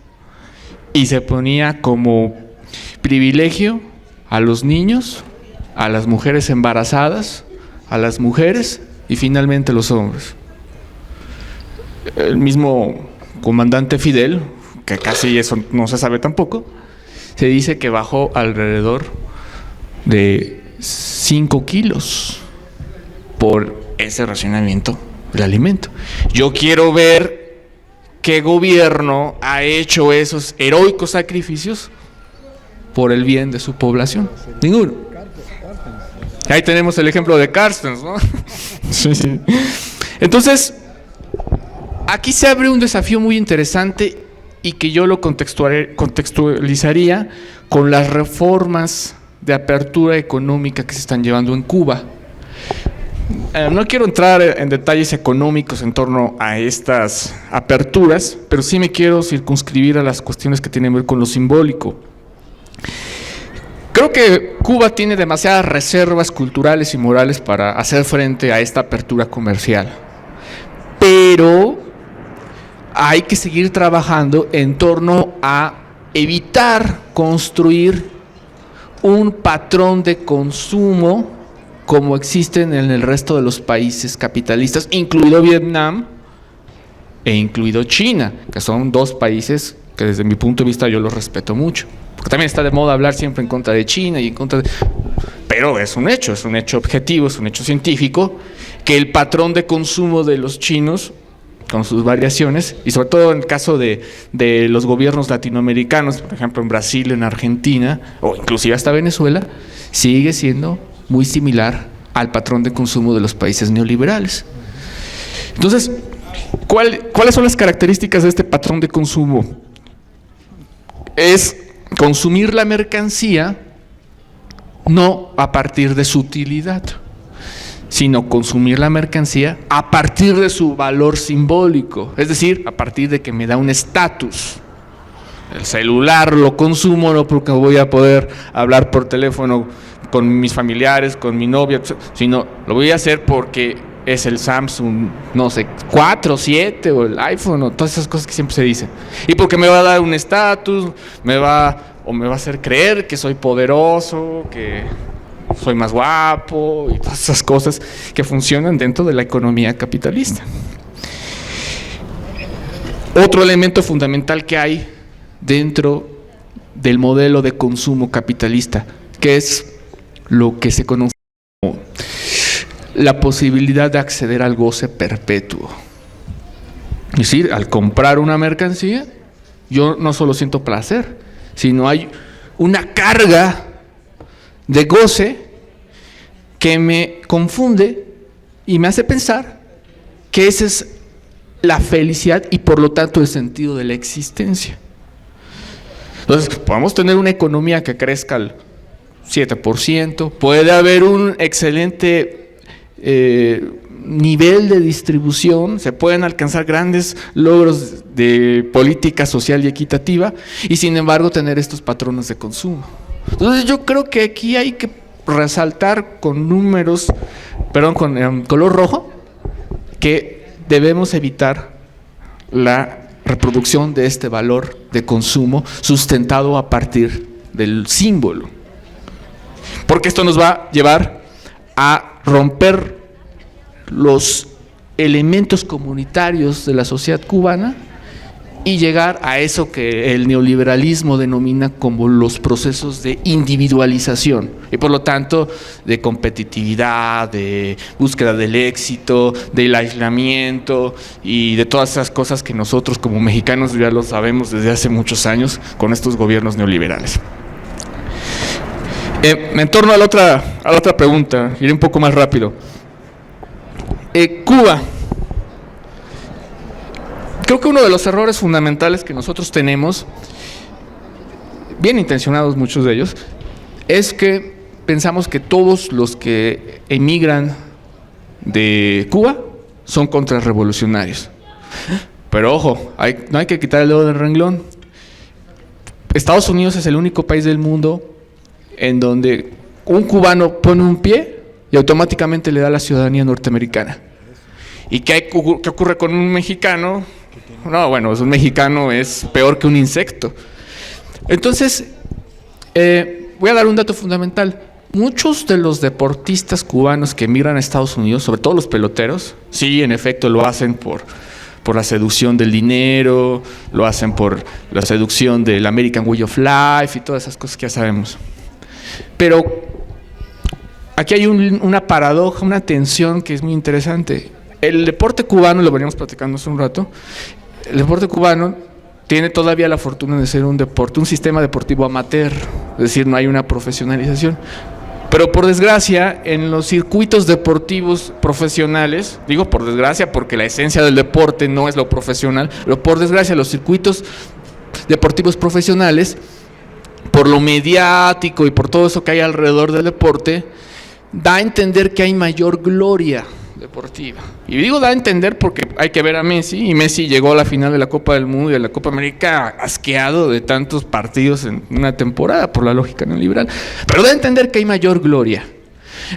y se ponía como privilegio a los niños, a las mujeres embarazadas, a las mujeres y finalmente a los hombres. el mismo comandante Fidel, que casi eso no se sabe tampoco, se dice que bajó alrededor de 5 kilos por ese racionamiento del alimento. Yo quiero ver qué gobierno ha hecho esos heroicos sacrificios por el bien de su población. Ninguno. Ahí tenemos el ejemplo de Carstens, ¿no? Sí, sí. Entonces, aquí se abre un desafío muy interesante y que yo lo contextualizaría con las reformas de apertura económica que se están llevando en Cuba. No quiero entrar en detalles económicos en torno a estas aperturas, pero sí me quiero circunscribir a las cuestiones que tienen que ver con lo simbólico. Creo que Cuba tiene demasiadas reservas culturales y morales para hacer frente a esta apertura comercial, pero hay que seguir trabajando en torno a evitar construir un patrón de consumo como existen en el resto de los países capitalistas, incluido Vietnam e incluido China, que son dos países que desde mi punto de vista yo los respeto mucho. Porque también está de moda hablar siempre en contra de China y en contra de... Pero es un hecho objetivo, es un hecho científico, que el patrón de consumo de los chinos, con sus variaciones, y sobre todo en el caso de los gobiernos latinoamericanos, por ejemplo en Brasil, en Argentina, o inclusive hasta Venezuela, sigue siendo muy similar al patrón de consumo de los países neoliberales. Entonces, ¿cuáles son las características de este patrón de consumo? Es consumir la mercancía no a partir de su utilidad, sino consumir la mercancía a partir de su valor simbólico, es decir, a partir de que me da un estatus. El celular lo consumo no porque voy a poder hablar por teléfono con mis familiares, con mi novia, sino lo voy a hacer porque es el Samsung, no sé, 4, 7 o el iPhone o todas esas cosas que siempre se dicen. Y porque me va a dar un estatus, me va a hacer creer que soy poderoso, que soy más guapo y todas esas cosas que funcionan dentro de la economía capitalista. Otro elemento fundamental que hay dentro del modelo de consumo capitalista, que es lo que se conoce como la posibilidad de acceder al goce perpetuo. Es decir, al comprar una mercancía, yo no solo siento placer, sino hay una carga de goce que me confunde y me hace pensar que esa es la felicidad y por lo tanto el sentido de la existencia. Entonces, podemos tener una economía que crezca al 7%, puede haber un excelente nivel de distribución, se pueden alcanzar grandes logros de política social y equitativa y sin embargo tener estos patrones de consumo. Entonces yo creo que aquí hay que resaltar con números, con color rojo, que debemos evitar la reproducción de este valor de consumo sustentado a partir del símbolo. Porque esto nos va a llevar a romper los elementos comunitarios de la sociedad cubana y llegar a eso que el neoliberalismo denomina como los procesos de individualización y por lo tanto de competitividad, de búsqueda del éxito, del aislamiento y de todas esas cosas que nosotros como mexicanos ya lo sabemos desde hace muchos años con estos gobiernos neoliberales. En torno a la otra pregunta, iré un poco más rápido. Cuba. Creo que uno de los errores fundamentales que nosotros tenemos, bien intencionados muchos de ellos, es que pensamos que todos los que emigran de Cuba son contrarrevolucionarios. Pero ojo, no hay que quitar el dedo del renglón. Estados Unidos es el único país del mundo en donde un cubano pone un pie y automáticamente le da la ciudadanía norteamericana. ¿Y qué ocurre con un mexicano? No, bueno, un mexicano es peor que un insecto. Entonces, voy a dar un dato fundamental. Muchos de los deportistas cubanos que emigran a Estados Unidos, sobre todo los peloteros, sí, en efecto lo hacen por por la seducción del dinero, lo hacen por la seducción del American Way of Life y todas esas cosas que ya sabemos. Pero aquí hay una paradoja, una tensión que es muy interesante. El deporte cubano, lo veníamos platicando hace un rato, el deporte cubano tiene todavía la fortuna de ser un deporte, un sistema deportivo amateur, es decir, no hay una profesionalización. Pero por desgracia, en los circuitos deportivos profesionales, digo por desgracia porque la esencia del deporte no es lo profesional, pero por desgracia los circuitos deportivos profesionales, por lo mediático y por todo eso que hay alrededor del deporte, da a entender que hay mayor gloria deportiva. Y digo da a entender porque hay que ver a Messi, y Messi llegó a la final de la Copa del Mundo y de la Copa América asqueado de tantos partidos en una temporada, por la lógica neoliberal, pero da a entender que hay mayor gloria.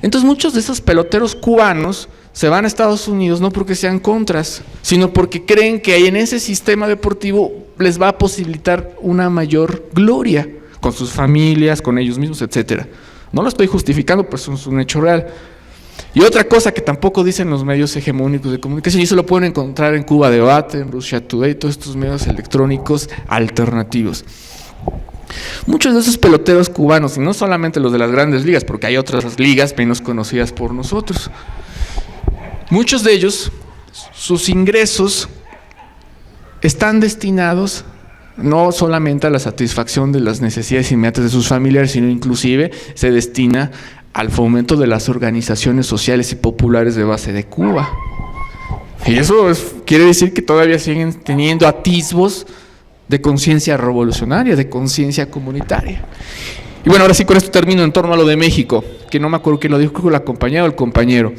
Entonces muchos de esos peloteros cubanos se van a Estados Unidos no porque sean contras, sino porque creen que ahí en ese sistema deportivo les va a posibilitar una mayor gloria con sus familias, con ellos mismos, etcétera. No lo estoy justificando, pues es un hecho real. Y otra cosa que tampoco dicen los medios hegemónicos de comunicación, y eso lo pueden encontrar en Cuba Debate, en Russia Today, todos estos medios electrónicos alternativos. Muchos de esos peloteros cubanos, y no solamente los de las grandes ligas, porque hay otras ligas menos conocidas por nosotros, muchos de ellos, sus ingresos están destinados no solamente a la satisfacción de las necesidades inmediatas de sus familiares, sino inclusive se destina al fomento de las organizaciones sociales y populares de base de Cuba. Y eso quiere decir que todavía siguen teniendo atisbos de conciencia revolucionaria, de conciencia comunitaria. Y bueno, ahora sí con esto termino en torno a lo de México, que no me acuerdo quién lo dijo, creo que la compañera o el compañero.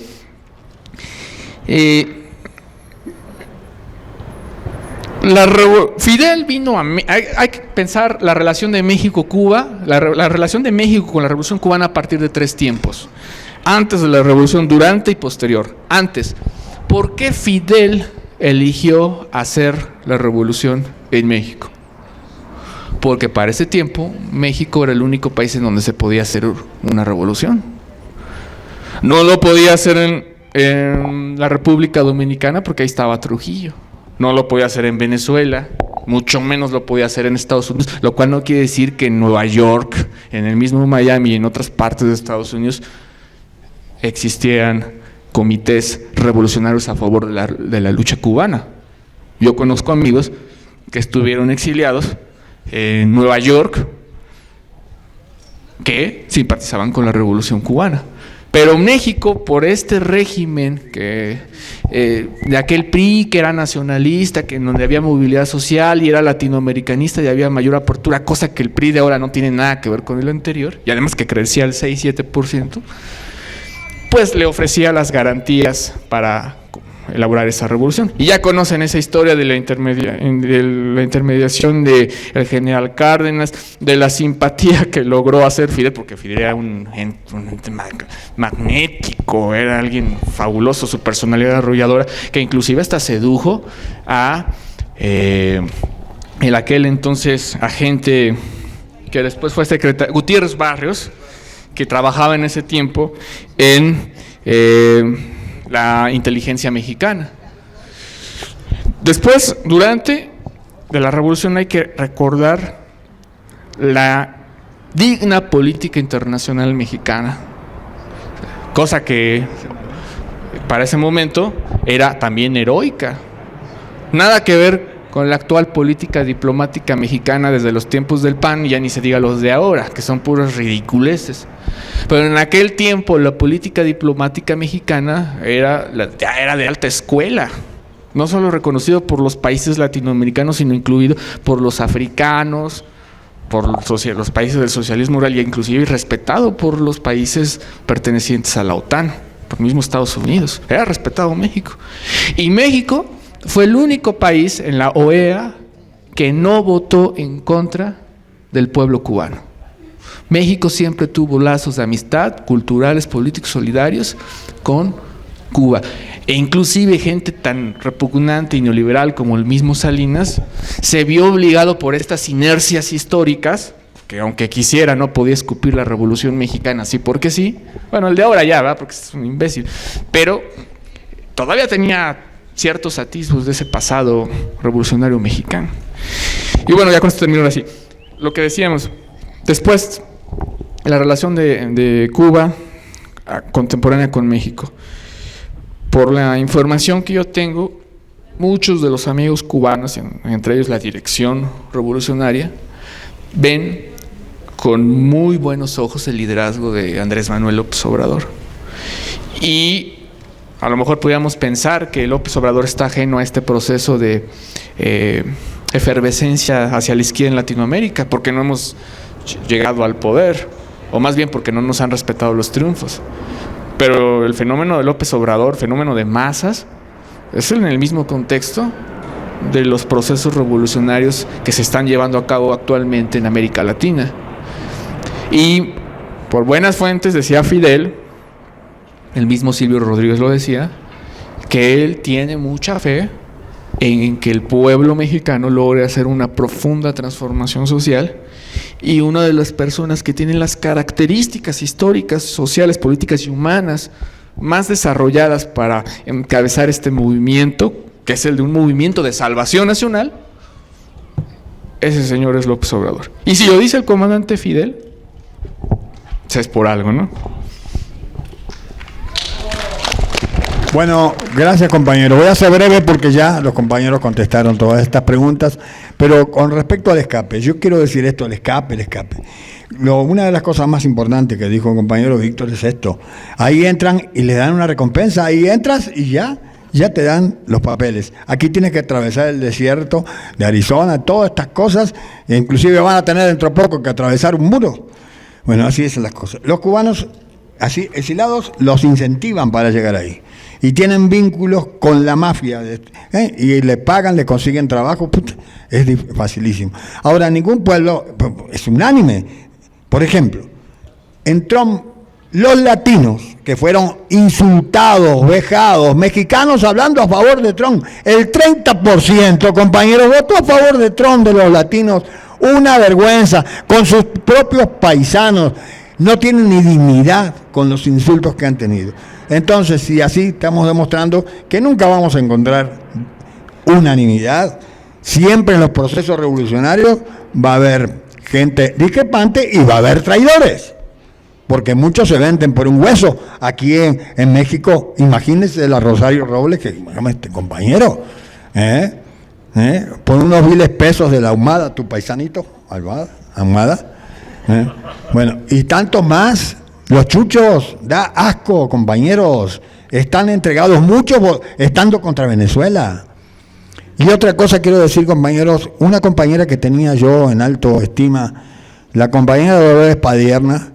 Fidel vino hay que pensar la relación de México-Cuba, la relación de México con la Revolución Cubana a partir de 3 tiempos. Antes de la Revolución, durante y posterior. Antes, ¿por qué Fidel eligió hacer la revolución en México? Porque para ese tiempo México era el único país en donde se podía hacer una revolución. No lo podía hacer en la República Dominicana porque ahí estaba Trujillo. No lo podía hacer en Venezuela, mucho menos lo podía hacer en Estados Unidos, lo cual no quiere decir que en Nueva York, en el mismo Miami y en otras partes de Estados Unidos existieran comités revolucionarios a favor de la lucha cubana. Yo conozco amigos que estuvieron exiliados en Nueva York que simpatizaban con la revolución cubana. Pero México, por este régimen de aquel PRI que era nacionalista, que en donde había movilidad social y era latinoamericanista y había mayor apertura, cosa que el PRI de ahora no tiene nada que ver con el anterior, y además que crecía al 6-7%, pues le ofrecía las garantías para elaborar esa revolución. Y ya conocen esa historia de la intermediación del general Cárdenas, de la simpatía que logró hacer Fidel, porque Fidel era un ente magnético, era alguien fabuloso, su personalidad arrolladora, que inclusive hasta sedujo a el aquel entonces agente que después fue secretario, Gutiérrez Barrios, que trabajaba en ese tiempo en la inteligencia mexicana. Después, durante de la revolución, hay que recordar la digna política internacional mexicana, cosa que para ese momento era también heroica. Nada que ver con la actual política diplomática mexicana desde los tiempos del PAN, y ya ni se diga los de ahora, que son puras ridiculeces. Pero en aquel tiempo la política diplomática mexicana ya era de alta escuela, no solo reconocido por los países latinoamericanos, sino incluido por los africanos, por los países del socialismo rural, y inclusive respetado por los países pertenecientes a la OTAN, por el mismo Estados Unidos. Era respetado México. Y México fue el único país en la OEA que no votó en contra del pueblo cubano. México siempre tuvo lazos de amistad, culturales, políticos, solidarios con Cuba. E inclusive gente tan repugnante y neoliberal como el mismo Salinas se vio obligado por estas inercias históricas, que aunque quisiera no podía escupir la Revolución Mexicana así porque sí. Bueno, el de ahora ya, ¿verdad? Porque es un imbécil. Pero todavía tenía ciertos atisbos de ese pasado revolucionario mexicano. Y bueno, ya con esto termino así. Lo que decíamos, después, la relación de Cuba contemporánea con México. Por la información que yo tengo, muchos de los amigos cubanos, entre ellos la dirección revolucionaria, ven con muy buenos ojos el liderazgo de Andrés Manuel López Obrador. Y a lo mejor podríamos pensar que López Obrador está ajeno a este proceso de efervescencia hacia la izquierda en Latinoamérica, porque no hemos llegado al poder, o más bien porque no nos han respetado los triunfos. Pero el fenómeno de López Obrador, fenómeno de masas, es en el mismo contexto de los procesos revolucionarios que se están llevando a cabo actualmente en América Latina. Y por buenas fuentes decía Fidel, el mismo Silvio Rodríguez lo decía, que él tiene mucha fe en que el pueblo mexicano logre hacer una profunda transformación social, y una de las personas que tienen las características históricas, sociales, políticas y humanas más desarrolladas para encabezar este movimiento, que es el de un movimiento de salvación nacional, ese señor es López Obrador. Y si lo dice el comandante Fidel, pues es por algo, ¿no? Bueno, gracias, compañero. Voy a ser breve porque ya los compañeros contestaron todas estas preguntas, pero con respecto al escape, yo quiero decir esto, el escape. Una de las cosas más importantes que dijo el compañero Víctor es esto: ahí entran y le dan una recompensa, ahí entras y ya te dan los papeles. Aquí tienes que atravesar el desierto de Arizona, todas estas cosas, e inclusive van a tener dentro de poco que atravesar un muro. Bueno, así es las cosas. Los cubanos, así exiliados, los incentivan para llegar ahí. Y tienen vínculos con la mafia, y le pagan, le consiguen trabajo, es facilísimo. Ahora, ningún pueblo es unánime. Por ejemplo, en Trump, los latinos que fueron insultados, vejados, mexicanos hablando a favor de Trump, el 30%, compañeros, votó a favor de Trump, de los latinos. Una vergüenza, con sus propios paisanos. No tienen ni dignidad con los insultos que han tenido. Entonces, si así estamos demostrando que nunca vamos a encontrar unanimidad, siempre en los procesos revolucionarios va a haber gente discrepante y va a haber traidores, porque muchos se venden por un hueso. Aquí en México, imagínense la Rosario Robles, que este compañero, por unos viles pesos de la Ahumada, tu paisanito, Ahumada. Bueno, y tanto más. Los chuchos, da asco, compañeros. Están entregados muchos estando contra Venezuela. Y otra cosa quiero decir, compañeros, una compañera que tenía yo en alto estima, la compañera Dolores Padierna,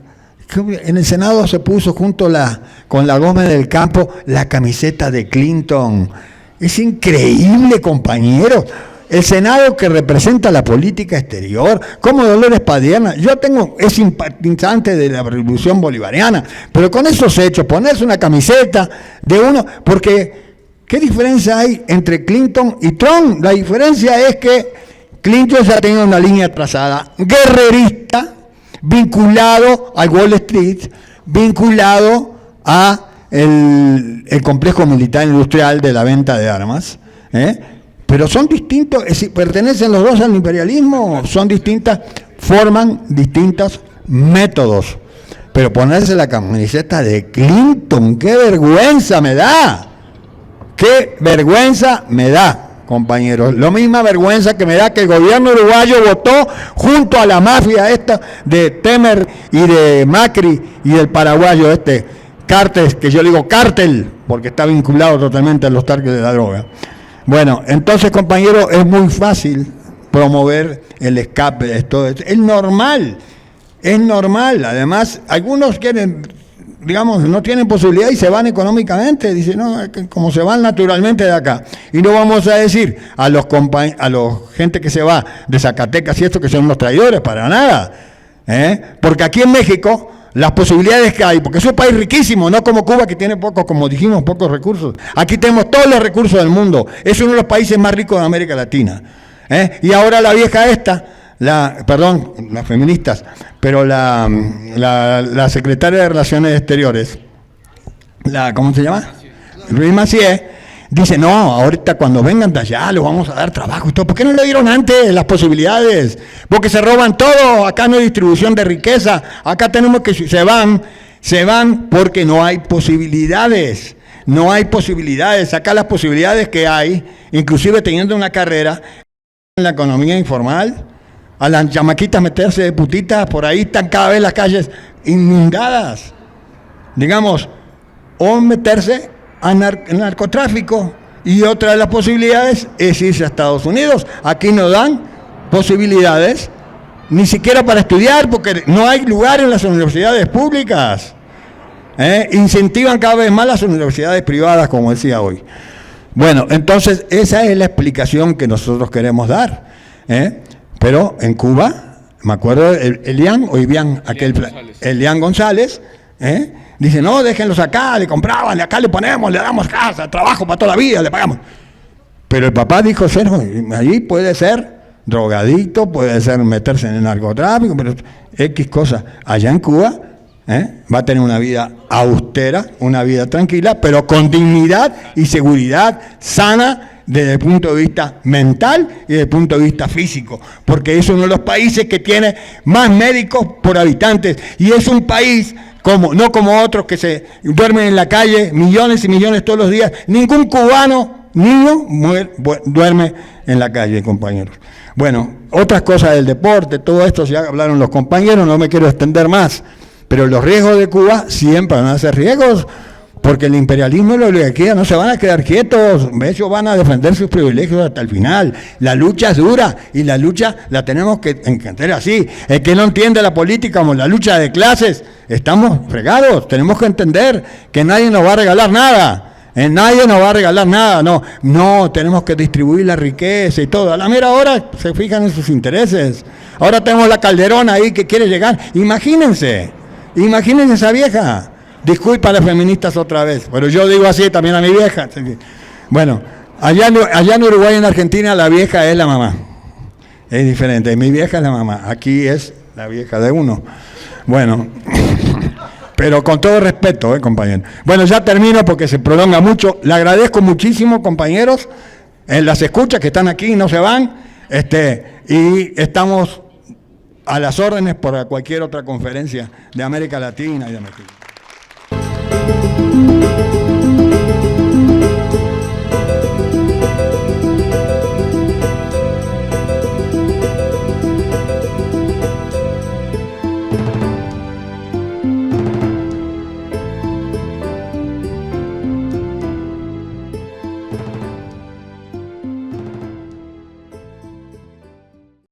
que en el Senado se puso junto con la Gómez del Campo la camiseta de Clinton. Es increíble, compañeros. El Senado que representa la política exterior, como Dolores Padierna, es simpatizante de la Revolución Bolivariana, pero con esos hechos, ponerse una camiseta de uno, porque ¿qué diferencia hay entre Clinton y Trump? La diferencia es que Clinton ya tenía una línea trazada, guerrerista, vinculado al Wall Street, vinculado a el complejo militar industrial de la venta de armas, pero son distintos, pertenecen los dos al imperialismo, son distintas, forman distintos métodos. Pero ponerse la camiseta de Clinton, ¡qué vergüenza me da! ¡Qué vergüenza me da, compañeros! Lo misma vergüenza que me da que el gobierno uruguayo votó junto a la mafia esta de Temer y de Macri y del paraguayo Cartes, que yo digo cártel, porque está vinculado totalmente a los cárteles de la droga. Bueno, entonces, compañero, es muy fácil promover el escape de esto. Es normal. Además, algunos quieren, no tienen posibilidad y se van económicamente. Dicen, no, como se van naturalmente de acá. Y no vamos a decir a los gente que se va de Zacatecas y esto que son los traidores, para nada. Porque aquí en México, las posibilidades que hay, porque es un país riquísimo, no como Cuba que tiene pocos, como dijimos, pocos recursos. Aquí tenemos todos los recursos del mundo. Es uno de los países más ricos de América Latina. Y ahora la vieja las feministas, pero la secretaria de Relaciones Exteriores, ¿cómo se llama? Luis Massieu, Dice, no, ahorita cuando vengan de allá les vamos a dar trabajo y todo. ¿Por qué no le dieron antes las posibilidades? Porque se roban todo, acá no hay distribución de riqueza, acá tenemos que se van porque no hay posibilidades. No hay posibilidades, acá las posibilidades que hay, inclusive teniendo una carrera en la economía informal, a las chamaquitas meterse de putitas, por ahí están cada vez las calles inundadas, digamos, o meterse en narcotráfico, y otra de las posibilidades es irse a Estados Unidos. Aquí no dan posibilidades ni siquiera para estudiar, porque no hay lugar en las universidades públicas. Incentivan cada vez más las universidades privadas, como decía hoy. Bueno, entonces esa es la explicación que nosotros queremos dar. Pero en Cuba, me acuerdo, Elian González, dice, no, déjenlos acá, le compraban, acá le ponemos, le damos casa, trabajo para toda la vida, le pagamos. Pero el papá dijo, allí puede ser drogadicto, puede ser meterse en el narcotráfico, pero X cosas. Allá en Cuba va a tener una vida austera, una vida tranquila, pero con dignidad y seguridad sana, desde el punto de vista mental y desde el punto de vista físico, porque es uno de los países que tiene más médicos por habitantes, y es un país no como otros que se duermen en la calle millones y millones todos los días. Ningún cubano, niño, duerme en la calle, compañeros. Bueno, otras cosas del deporte, todo esto ya hablaron los compañeros, no me quiero extender más, pero los riesgos de Cuba siempre van a ser riesgos, porque el imperialismo y la oligarquía no se van a quedar quietos, ellos van a defender sus privilegios hasta el final. La lucha es dura y la lucha la tenemos que entender así. El que no entiende la política como la lucha de clases, estamos fregados. Tenemos que entender que nadie nos va a regalar nada. Nadie nos va a regalar nada, no, tenemos que distribuir la riqueza y todo. A la mera hora se fijan en sus intereses. Ahora tenemos la Calderón ahí que quiere llegar. Imagínense esa vieja. Disculpa a las feministas otra vez, pero yo digo así también a mi vieja. Bueno, allá en Uruguay y en Argentina la vieja es la mamá. Es diferente, mi vieja es la mamá, aquí es la vieja de uno. Bueno, pero con todo respeto, compañero. Bueno, ya termino porque se prolonga mucho. Le agradezco muchísimo, compañeros, las escuchas que están aquí, no se van, y estamos a las órdenes para cualquier otra conferencia de América Latina y de México.